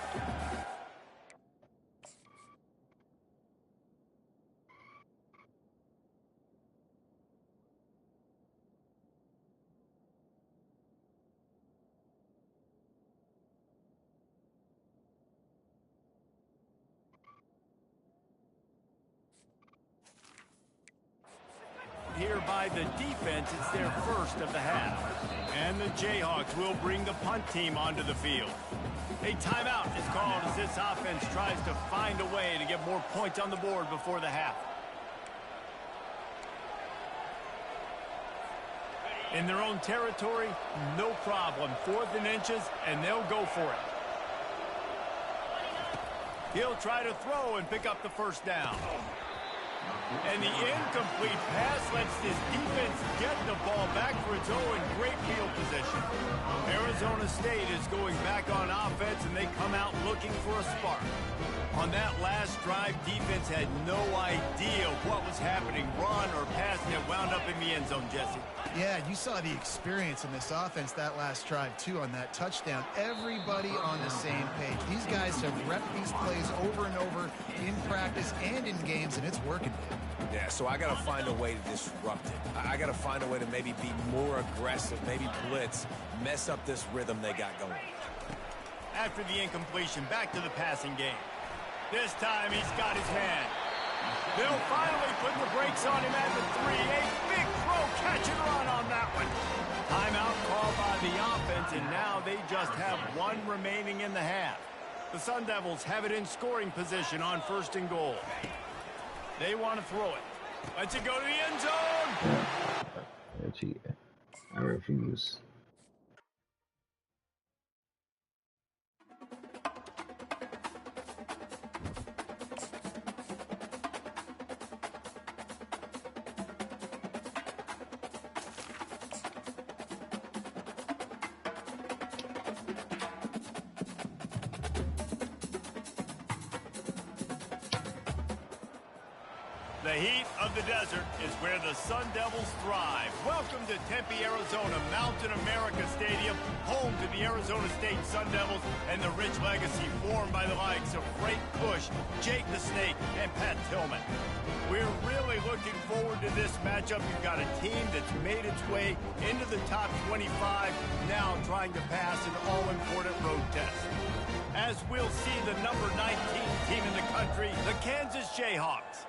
Here by the defense, it's their first of the half. And the Jayhawks will bring the punt team onto the field. A timeout is called as this offense tries to find a way to get more points on the board before the half. In their own territory, no problem. 4th and inches, and they'll go for it. He'll try to throw and pick up the first down. And the incomplete pass lets this defense get the ball back for its own great field position. Arizona State is going back on offense, and they come out looking for a spark. On that last drive, defense had no idea what was happening, run or pass, and it wound up in the end zone, Jesse. Yeah, you saw the experience in this offense that last drive, too, on that touchdown. Everybody on the same page. These guys have repped these plays over and over in practice and in games, and it's working. Yeah, so I got to find a way to disrupt it. I got to find a way to maybe be more aggressive, maybe blitz, mess up this rhythm they got going. After the incompletion, back to the passing game. This time he's got his hand. They'll finally put the brakes on him at the 3. A big throw, catch and run on that one. Timeout called by the offense, and now they just have one remaining in the half. The Sun Devils have it in scoring position on 1st and goal. They want to throw it. Let's it go to the end zone. I refuse. The heat of the desert is where the Sun Devils thrive. Welcome to Tempe, Arizona, Mountain America Stadium, home to the Arizona State Sun Devils and the rich legacy formed by the likes of Frank Bush, Jake the Snake, and Pat Tillman. We're really looking forward to this matchup. You've got a team that's made its way into the top 25, now trying to pass an all-important road test. As we'll see the number 19 team in the country, the Kansas Jayhawks,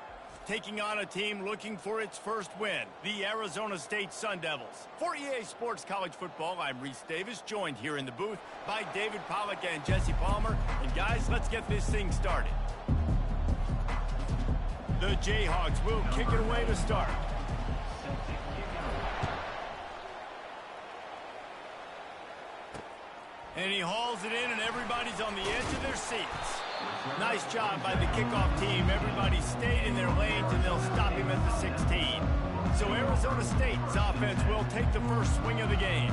taking on a team looking for its first win, the Arizona State Sun Devils. For EA Sports College Football, I'm Reese Davis, joined here in the booth by David Pollack and Jesse Palmer. And guys, let's get this thing started. The Jayhawks will kick it away to start. And he hauls it in, and everybody's on the edge of their seats. Nice job by the kickoff team. Everybody stayed in their lanes, and they'll stop him at the 16. So Arizona State's offense will take the first swing of the game.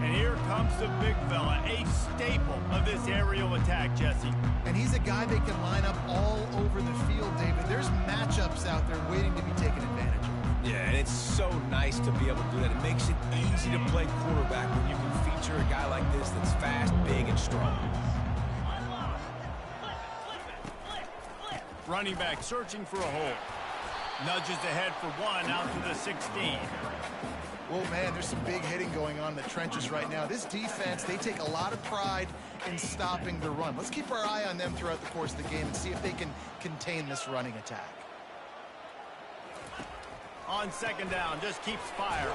And here comes the big fella, a staple of this aerial attack, Jesse. And he's a guy they can line up all over the field, David. There's matchups out there waiting to be taken advantage of. Yeah, and it's so nice to be able to do that. It makes it easy to play quarterback when you can feature a guy like this that's fast, big, and strong. Running back searching for a hole. Nudges ahead for one out to the 16. Well, man, there's some big hitting going on in the trenches right now. This defense, they take a lot of pride in stopping the run. Let's keep our eye on them throughout the course of the game and see if they can contain this running attack. On second down, just keeps firing.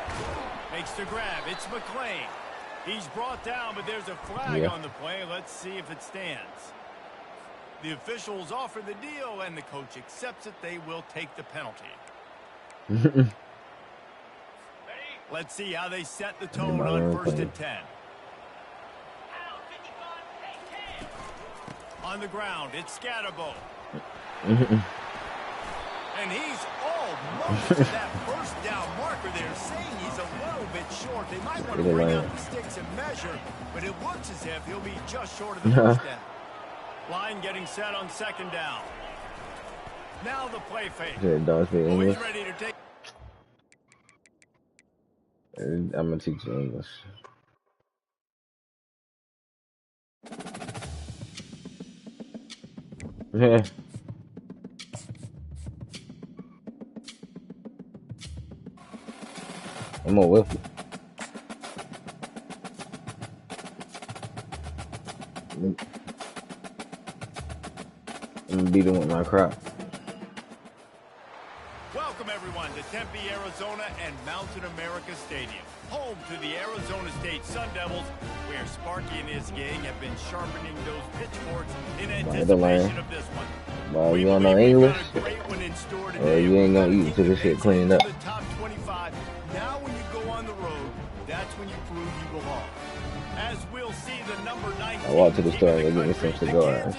Makes the grab. It's McClain. He's brought down, but there's a flag on the play. Let's see if it stands. The officials offer the deal, and the coach accepts it. They will take the penalty. Let's see how they set the tone on 1st and 10. On the ground, it's Scatterbo. And he's almost to that first down marker there, saying he's a little bit short. They might want to bring out the sticks and measure, but it looks as if he'll be just short of the first down. Line getting set on second down. Now the play fake. He's ready to take. I'm gonna teach you English. Yeah. I'm gonna whip it. I'm gonna beat him with my crop. Welcome everyone to Tempe, Arizona and Mountain America Stadium, home to the Arizona State Sun Devils, where Sparky and his gang have been sharpening those pitchforks in anticipation of this one. Well, you don't know English, or you ain't gonna eat until this shit cleaned up. The top 25. Now when you go on the road, that's when you prove you belong. As we'll see the number 19 I walked to the store and go get me some cigars.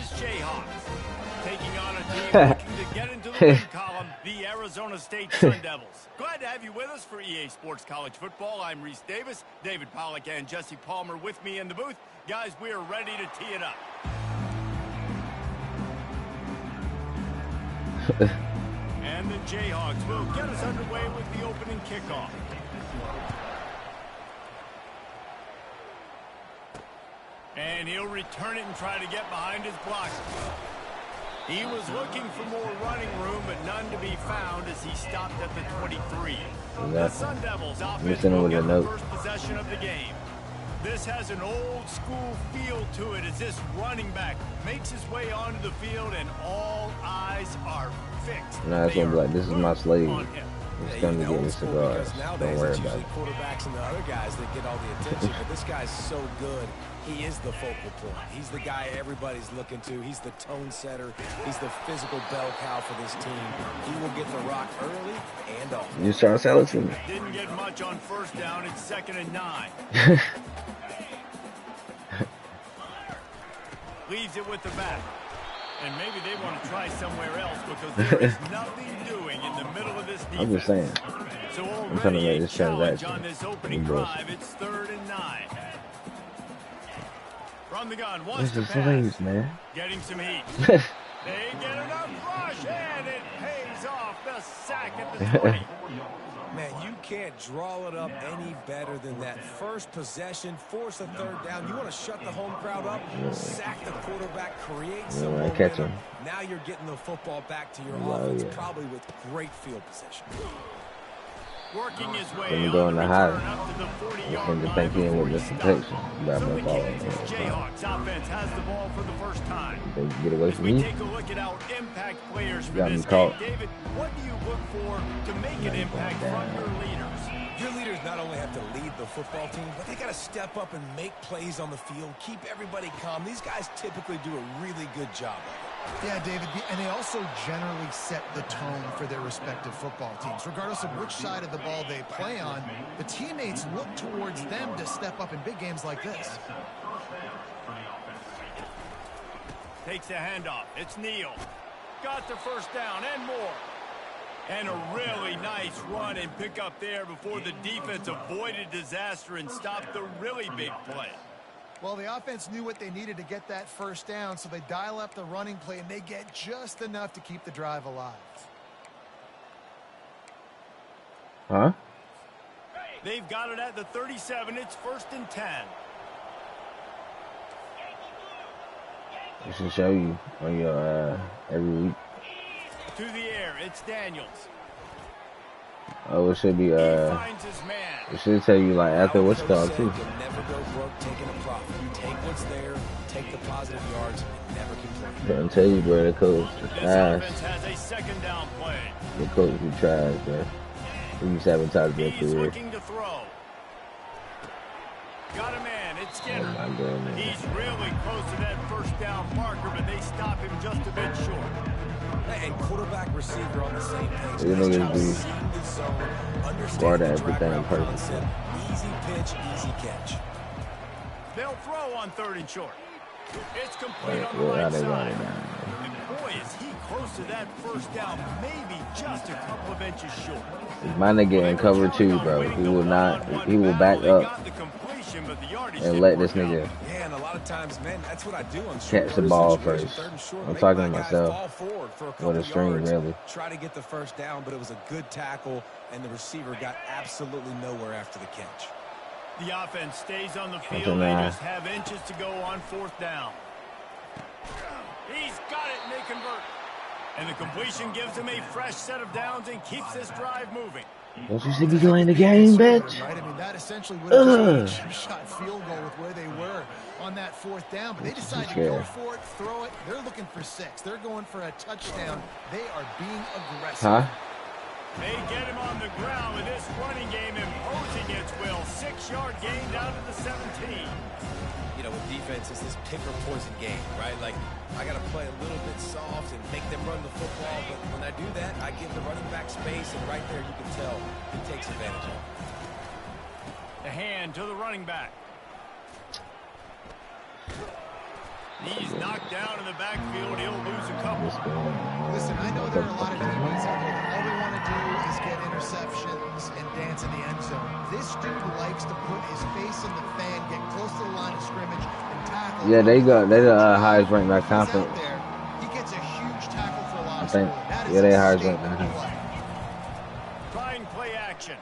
Taking on a team looking to get into the win column, the Arizona State Sun Devils. Glad to have you with us for EA Sports College Football. I'm Reese Davis, David Pollack and Jesse Palmer with me in the booth. Guys, we are ready to tee it up. And the Jayhawks will get us underway with the opening kickoff. And he'll return it and try to get behind his blocker. He was looking for more running room, but none to be found as he stopped at the 23. The Sun Devils offense will get the first possession of the game. This has an old school feel to it as this running back makes his way onto the field and all eyes are fixed. Nah, it's gonna be like, this is my slave. He's coming to get me cigars. Don't worry about it. Quarterbacks and the other guys that get all the attention, but this guy's so good. He is the focal point. He's the guy everybody's looking to. He's the tone setter. He's the physical bell cow for this team. He will get the rock early and often. You just trying to sell it to me? Didn't get much on first down. It's 2nd and 9. Leaves it with the back. And maybe they want to try somewhere else because there is nothing doing in the middle of this defense. I'm just saying. So I'm trying to make this transaction. on this opening drive. It's 3rd and 9. From the gun, wants to pass. Man. Getting some heat. They get enough rush, and it pays off the sack at the 20. Man, you can't draw it up any better than that. First possession, force a 3rd down. You want to shut the home crowd up, sack the quarterback, create some momentum. Now you're getting the football back to your offense, probably with great field possession. Working his way when you go in the high, you can just think in with this protection. Jayhawks offense has the ball for the first time. They get away from me. Take a look at our impact players for got this me caught. game. David, what do you look for to make an impact from your leaders? Your leaders not only have to lead the football team, but they got to step up and make plays on the field, keep everybody calm. These guys typically do a really good job of it. Yeah, David, and they also generally set the tone for their respective football teams. Regardless of which side of the ball they play on, the teammates look towards them to step up in big games like this. Takes the handoff. It's Neal. Got the first down and more. And a really nice run and pick up there before the defense avoided disaster and stopped the really big play. Well, the offense knew what they needed to get that first down, so they dial up the running play, and they get just enough to keep the drive alive. Huh? They've got it at the 37. It's 1st and 10. I should show you on your every week. To the air, it's Daniels. Oh, it should be He finds his man. it should tell you like after what's Coach called said too. you'll never go broke taking a profit. Take what's there, take the positive yards, and never complain. Don't tell you, bro. The coach is This ass. offense has a second down play. The coach be trash, bro. He sabotage their He's career. looking to throw. Got a man. It's Oh Skinner. my goodness. He's really close to that first down marker, but they stop him just a bit short. And quarterback receiver on the same page. These Nice niggas job be seeing the zone, guard understanding the drag everything route perfect. concept. Easy pitch, easy catch. They'll throw on 3rd and short. It's complete on the Well, how right they run side. it down. And boy, is he close to that first down, maybe just a couple of inches short. If my nigga in cover 2, bro, he will not. He will back up and let this nigga Yeah, and a lot of times, man, that's what I do on catch the ball first. I'm talking to myself with a string, really. Try to get the first down, but it was a good tackle, and the receiver got absolutely nowhere after the catch. The offense stays on the Until field. They now. just have inches to go on 4th down. He's got it, and they convert. And the completion gives him a fresh set of downs and keeps this drive moving. Don't you see me playing the game, bitch? Right? I mean, that essentially would have just been a chip-shot field goal with where they were on that 4th down. But they decided to go for it, throw it. They're looking for 6. They're going for a touchdown. They are being aggressive. Huh? They get him on the ground with this running game imposing its will. 6-yard gain down to the 17. You know, with defense, it's this pick or poison game, right? Like, I got to play a little bit soft and make them run the football, but when I do that, I give the running back space, and right there you can tell he takes advantage of it. The hand to the running back. He's knocked down in the backfield. He'll lose a couple. Listen, I know there are a lot of DBs out there that all they want to do is get interceptions and dance in the end zone. This dude likes to put his face in the fan, get close to the line of scrimmage, and tackle. Yeah, they got they the highest ranked by conference. There, he gets a huge tackle for a I loss. think. That is Yeah, they a highest ranked statement by of conference. play. Trying play action.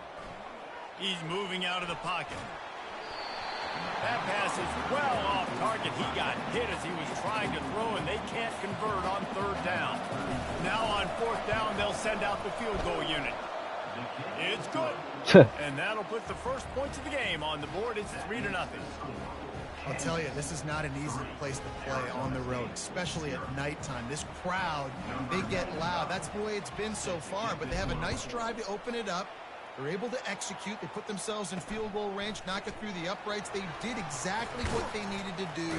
He's moving out of the pocket. That pass is well off target. He got hit as he was trying to throw, and they can't convert on 3rd down. Now on 4th down, they'll send out the field goal unit. It's good. And that'll put the first points of the game on the board. It's 3-0. I'll tell you, this is not an easy place to play on the road, especially at nighttime. This crowd, they get loud. That's the way it's been so far, but they have a nice drive to open it up. They're able to execute. They put themselves in field goal range, knock it through the uprights. They did exactly what they needed to do,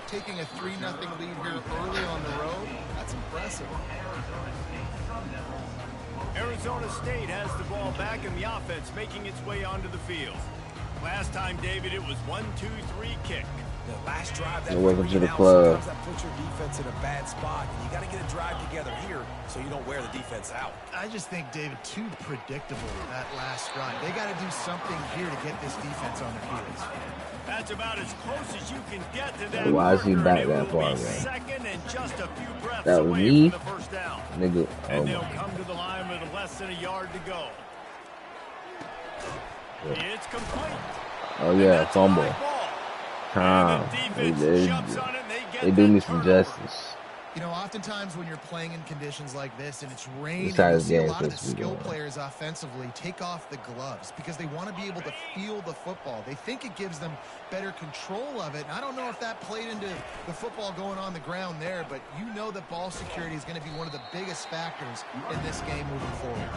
taking a 3-0 lead here early on the road. That's impressive. Arizona State has the ball back, and the offense making its way onto the field. Last time, David, it was 1-2-3 kick. The last drive that Welcome to the now, club. sometimes that puts your defense in a bad spot, and you got to get a drive together here so you don't wear the defense out. I just think, David, too predictable that last drive. They got to do something here to get this defense on the field. That's about as close as you can get to that. Why is he marker, back and it that will far, be man? second and just a few breaths That was away me? from the first down. Nigga, oh And they'll my. come to the line with less than a yard to go. It's complete. Oh yeah, fumble. Tom. They do me some justice. You know, oftentimes when you're playing in conditions like this and it's raining, This how you'll this see a game's lot of the supposed to be skill going. players offensively take off the gloves because they want to be able to feel the football. They think it gives them better control of it. And I don't know if that played into the football going on the ground there, but you know that ball security is going to be one of the biggest factors in this game moving forward.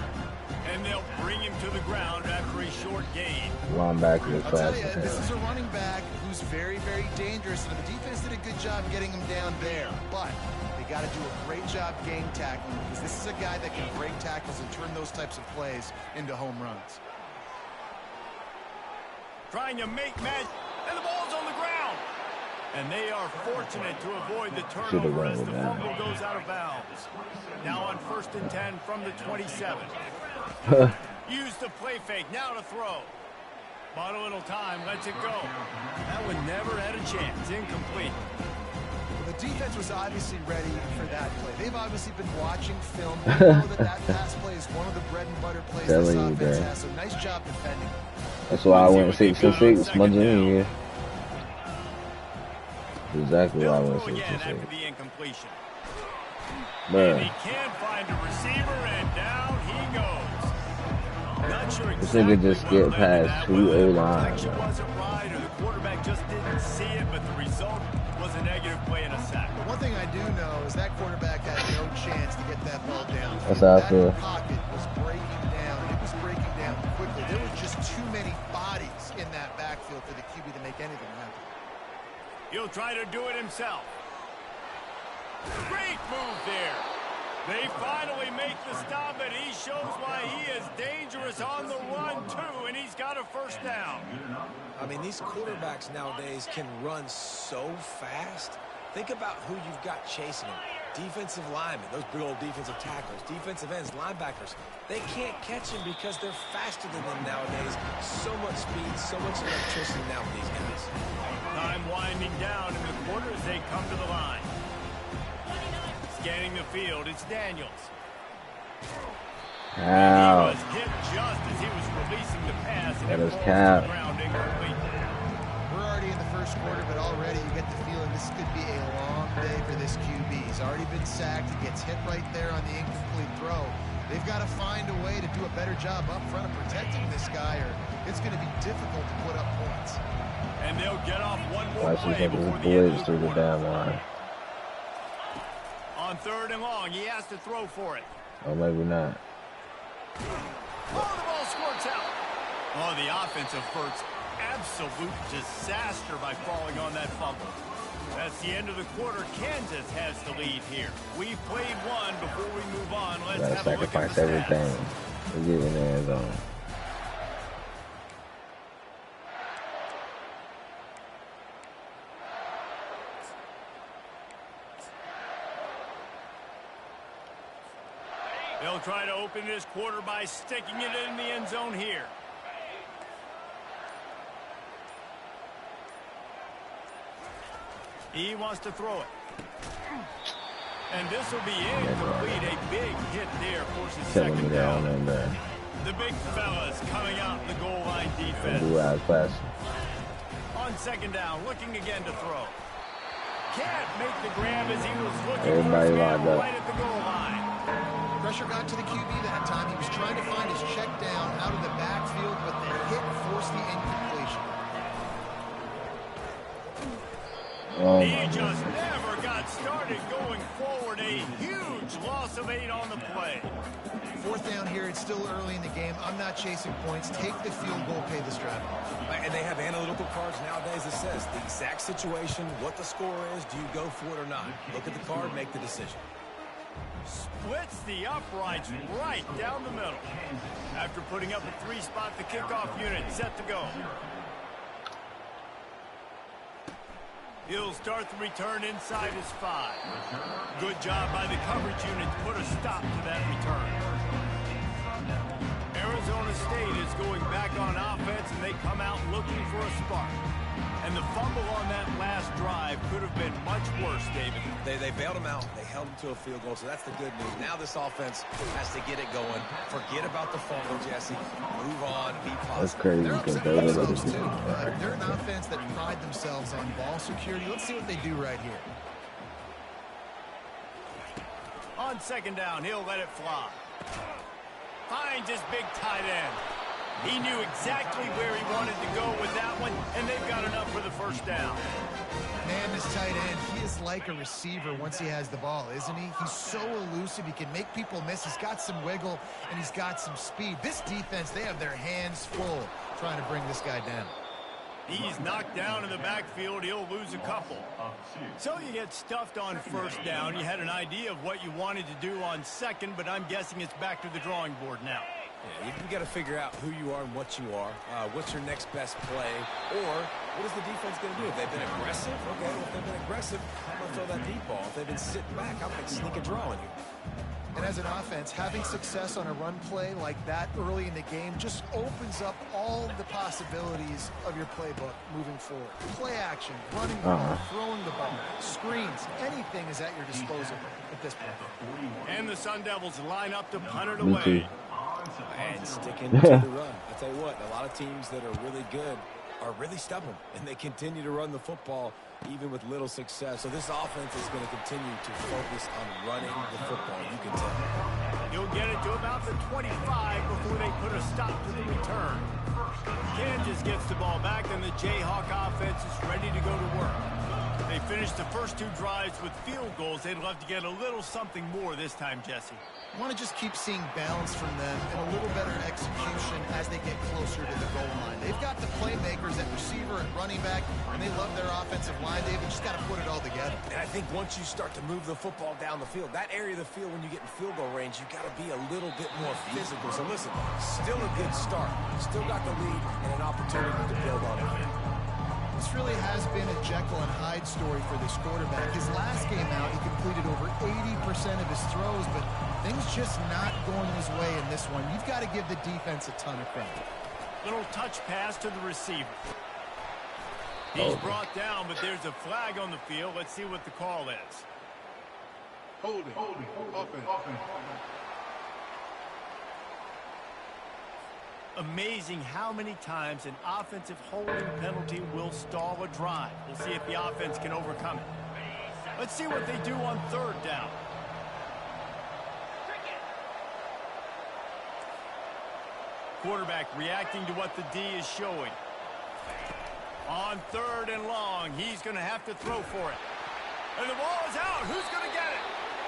And they'll bring him to the ground after a short gain. Linebacker is I'll tell fast. you, this is a running back who's very, very dangerous, and the defense did a good job getting him down there. But they got to do a great job game tackling because this is a guy that can break tackles and turn those types of plays into home runs. Trying to make match, and the ball's on the ground. And they are fortunate to avoid the turnover as the fumble goes out of bounds. Now on 1st and 10 from the 27. Use the play fake, now to throw. Bought a little time, lets it go. That one never had a chance, incomplete. The defense was obviously ready for that play. They've obviously been watching film. They know that pass play is one of the bread and butter plays this offense has, so nice job defending. That's why I went 6-6, smudging in here. Exactly why I went 6-6. After the incompletion. Bruh. And he can't find a receiver, and down he goes. Not sure This exactly nigga just what get led to past that, 2 whether the O-line. protection wasn't right or the quarterback just didn't see it, but the result was a negative play and a sack. But one thing I do know is that quarterback had no chance to get that ball down. That's how I feel. That pocket was breaking down, and it was breaking down quickly. There were just too many bodies in that backfield for the QB to make anything happen. He'll try to do it himself. Great move there. They finally make the stop, and he shows why he is dangerous on the run, too, and he's got a first down. I mean, these quarterbacks nowadays can run so fast. Think about who you've got chasing them. Defensive linemen, those big old defensive tackles, defensive ends, linebackers. They can't catch him because they're faster than them nowadays. So much speed, so much electricity now with these guys. Time winding down in the quarter as they come to the line. Scanning the field, it's Daniels. He Ow. was hit just as he was releasing the pass, and That it is falls cap. to the ground incomplete. We're already in the first quarter, but already you get the feeling this could be a long day for this QB. He's already been sacked. He gets hit right there on the incomplete throw. They've got to find a way to do a better job up front of protecting this guy, or it's going to be difficult to put up points. And they'll get off one more Watch this play nigga before the end blitz of through the the quarter. down line. On 3rd and long, he has to throw for it. Or maybe not. Oh, the ball squirts out. Oh, the offense averts absolute disaster by falling on that fumble. That's the end of the quarter. Kansas has the lead here. We've played one. Before we move on, let's Gotta have a look at sacrifice the everything stats. to get in the end zone. They'll try to open this quarter by sticking it in the end zone here. He wants to throw it. And this will be incomplete. A big hit there forces Telling me second that down. on there. The big fellas coming out in the goal line And defense. do out class. On 2nd down, looking again to throw. Can't make the grab as he was looking Everybody for his man lined up. right at the goal line. Pressure got to the QB that time. He was trying to find his check down out of the backfield, but the hit forced the incompletion. Oh He my just goodness. never got started going forward. A huge loss of 8 on the play. 4th down here. It's still early in the game. I'm not chasing points. Take the field goal, pay the strategy. And they have analytical cards nowadays that says the exact situation, what the score is, do you go for it or not? Look at the card, make the decision. Splits the uprights right down the middle. After putting up a 3-spot, the kickoff unit set to go. He'll start the return inside his 5. Good job by the coverage unit to put a stop to that return. Arizona State is going back on offense, and they come out looking for a spark. And the fumble on that last drive could have been much worse, David. They bailed him out. They held him to a field goal, so that's the good news. Now this offense has to get it going. Forget about the fumble, Jesse. Move on, be That's positive. crazy They're because upset they with didn't themselves, do too. that. They're an offense that pride themselves on ball security. Let's see what they do right here. On 2nd down, he'll let it fly. Finds his big tight end. He knew exactly where he wanted to go with that one, and they've got enough for the first down. Man, this tight end, he is like a receiver once he has the ball, isn't he? He's so elusive. He can make people miss. He's got some wiggle, and he's got some speed. This defense, they have their hands full trying to bring this guy down. He's knocked down in the backfield. He'll lose a couple. So you get stuffed on 1st down. You had an idea of what you wanted to do on 2nd, but I'm guessing it's back to the drawing board now. Yeah, you got to figure out who you are and what you are. What's your next best play? Or what is the defense going to do? If they've been aggressive, okay, well, if they've been aggressive, I'm going to throw that deep ball. If they've been sitting back, I'm going to sneak a draw on you. And as an offense, having success on a run play like that early in the game just opens up all the possibilities of your playbook moving forward. Play action, running the ball, throwing the ball, screens, anything is at your disposal at this point. And the Sun Devils line up to punt it Me away. too. And sticking to the run. I tell you what, a lot of teams that are really good are really stubborn, and they continue to run the football even with little success. So this offense is going to continue to focus on running the football. You can tell. He'll get it to about the 25 before they put a stop to the return. Kansas gets the ball back, and the Jayhawk offense is ready to go to work. They finished the first 2 drives with field goals. They'd love to get a little something more this time, Jesse. I want to just keep seeing balance from them and a little better execution as they get closer to the goal line. They've got the playmakers at receiver and running back, and they love their offensive line. They've just got to put it all together. And I think once you start to move the football down the field, that area of the field when you get in field goal range, you got to be a little bit more physical. So listen, still a good start. Still got the lead and an opportunity to build on it. This really has been a Jekyll and Hyde story for this quarterback. His last game out, he completed over 80% of his throws, but things just not going his way in this one. You've got to give the defense a ton of credit. Little touch pass to the receiver. He's brought down, but there's a flag on the field. Let's see what the call is. Holding. Offense. Amazing how many times an offensive holding penalty will stall a drive. We'll see if the offense can overcome it. Let's see what they do on 3rd down. Quarterback reacting to what the D is showing. On 3rd and long, he's going to have to throw for it. And the ball is out. Who's going to get it?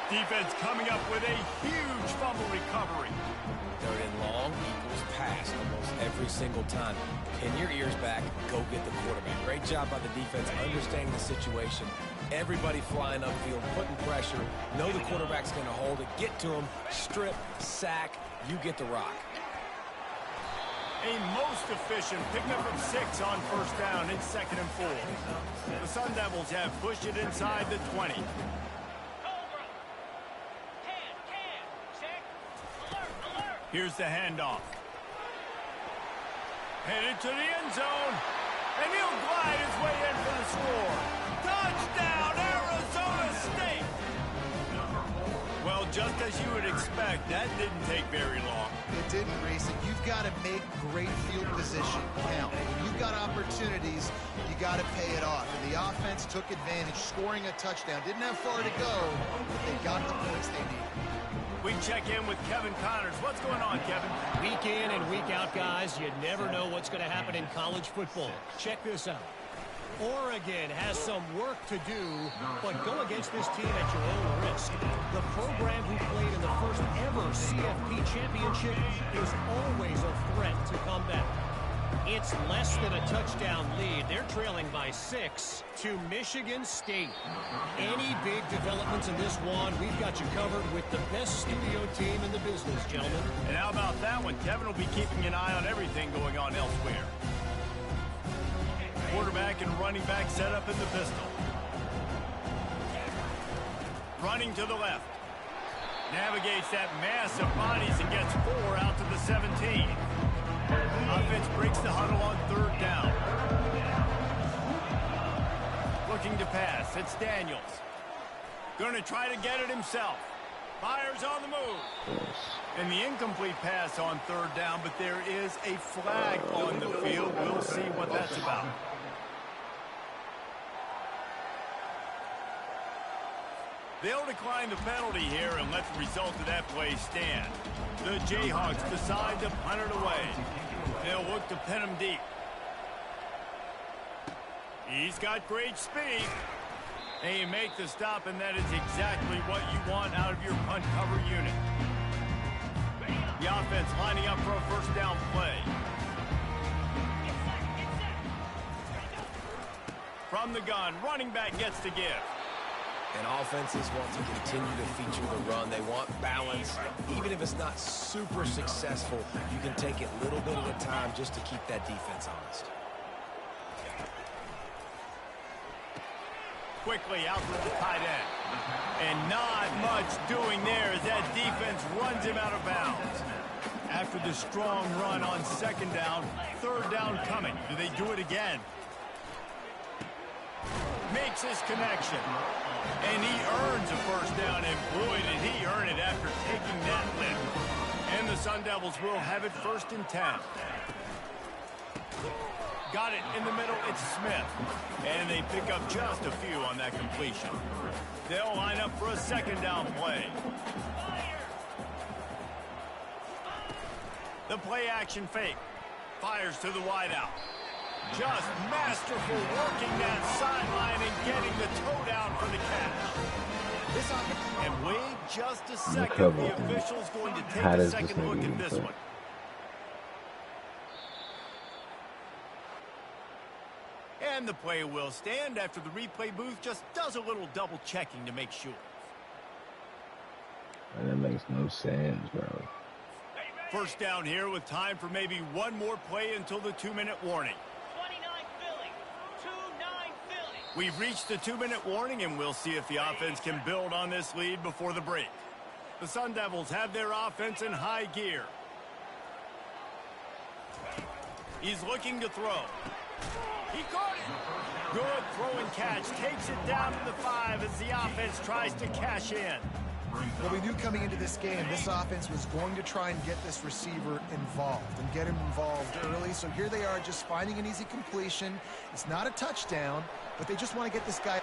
Defense coming up with a huge fumble recovery. 3rd and long equals pass almost every single time. Pin your ears back, go get the quarterback. Great job by the defense understanding the situation. Everybody flying upfield, putting pressure. Know the quarterback's going to hold it. Get to him, strip, sack, you get the rock. A most efficient pickup of 6 on 1st down in 2nd and 4. The Sun Devils have pushed it inside the 20. Here's the handoff. Headed to the end zone. And he'll glide his way in for the score. Touchdown, Arizona State! Well, just as you would expect, that didn't take very long. It didn't, Reese. You've got to make great field position count. When you've got opportunities, you got to pay it off. And the offense took advantage, scoring a touchdown. Didn't have far to go, but they got the points they needed. We check in with Kevin Connors. What's going on, Kevin? Week in and week out, guys, you never know what's going to happen in college football. Check this out. Oregon has some work to do, but go against this team at your own risk. The program who played in the first ever CFP championship is always a threat to come back. It's less than a touchdown lead. They're trailing by 6 to Michigan State. Any big developments in this one, we've got you covered with the best studio team in the business, gentlemen. And how about that one? Kevin will be keeping an eye on everything going on elsewhere. Quarterback and running back set up in the pistol. Running to the left. Navigates that mass of bodies and gets 4 out to the 17. Offense breaks the huddle on 3rd down. Looking to pass. It's Daniels. Going to try to get it himself. Fires on the move. And the incomplete pass on 3rd down, but there is a flag on the field. We'll see what that's about. They'll decline the penalty here and let the result of that play stand. The Jayhawks decide to punt it away. They'll look to pin him deep. He's got great speed. And you make the stop, and that is exactly what you want out of your punt cover unit. The offense lining up for a 1st down play. From the gun, running back gets to give. And offenses want to continue to feature the run. They want balance. Even if it's not super successful, you can take it little bit at a time just to keep that defense honest. Quickly out to the tight end. And not much doing there as that defense runs him out of bounds. After the strong run on 2nd down, 3rd down coming. Do they do it again? Makes his connection. And he earns a 1st down, and boy, did he earn it after taking that lift. And the Sun Devils will have it 1st and 10. Got it in the middle, it's Smith. And they pick up just a few on that completion. They'll line up for a 2nd down play. The play action fake. Fires to the wideout. Just masterful working that sideline and getting the toe down for the catch. And wait just a second. The official's going to take a second look at this one. And the play will stand after the replay booth just does a little double checking to make sure. That makes no sense, bro. First down here with time for maybe one more play until the 2-minute warning. 29 Philly. 2-9 Philly. We've reached the 2-minute warning, and we'll see if the offense can build on this lead before the break. The Sun Devils have their offense in high gear. He's looking to throw. He caught it. Good throw and catch. Takes it down to the 5 as the offense tries to cash in. Well, we knew coming into this game, this offense was going to try and get this receiver involved and get him involved early. So here they are just finding an easy completion. It's not a touchdown, but they just want to get this guy.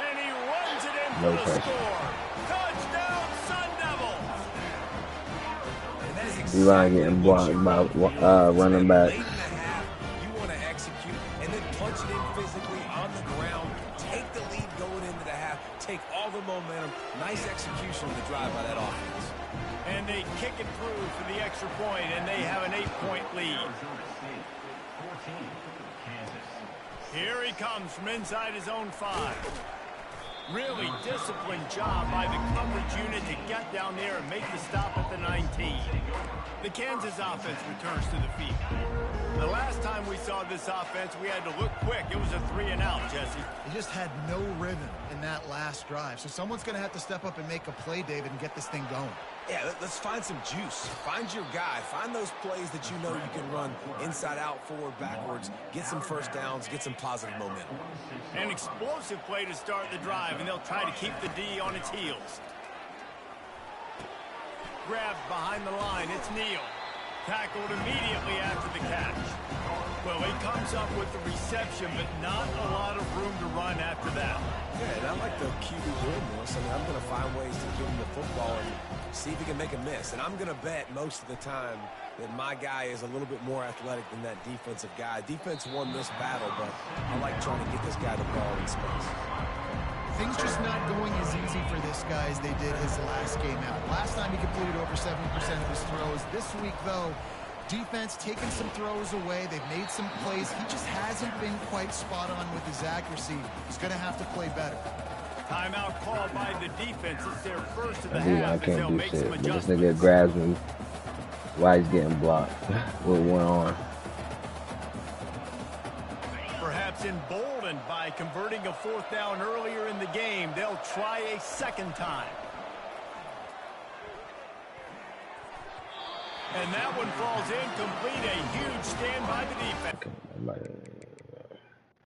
And he runs it in for the score. Touchdown, Sun Devils. And that is Eli exactly getting what blocked you by running back. Late in the half, you want to execute and then punch it in physically on the ground. Take the lead going into the half. Take all the momentum. Nice execution of the drive by that offense. And they kick it through for the extra point, and they have an 8-point lead. Here he comes from inside his own 5. Really disciplined job by the coverage unit to get down there and make the stop at the 19. The Kansas offense returns to the field. The last time we saw this offense, we had to look quick. It was a 3-and-out, Jesse. They just had no rhythm in that last drive. So someone's going to have to step up and make a play, David, and get this thing going. Yeah, let's find some juice. Find your guy. Find those plays that you know you can run inside out, forward, backwards. Get some first downs. Get some positive momentum. An explosive play to start the drive, and they'll try to keep the D on its heels. Grabbed behind the line. It's Neal. Tackled immediately after the catch. Well, he comes up with the reception, but not a lot of room to run after that. Yeah, and I like the QB doing this. I mean, I'm going to find ways to give him the football and see if he can make a miss. And I'm going to bet most of the time that my guy is a little bit more athletic than that defensive guy. Defense won this battle, but I like trying to get this guy the ball in space. Things just not going as easy for this guy as they did his last game out. Last time he completed over 70% of his throws. This week, though, defense taking some throws away. They've made some plays. He just hasn't been quite spot on with his accuracy. He's going to have to play better. Timeout called by the defense. It's their first of the I half. can't They'll do make shit. some But this adjustments. nigga grabs me while he's getting blocked with one arm. Perhaps emboldened by converting a 4th down earlier in the game, they'll try a second time. And that one falls incomplete. A huge stand by the defense.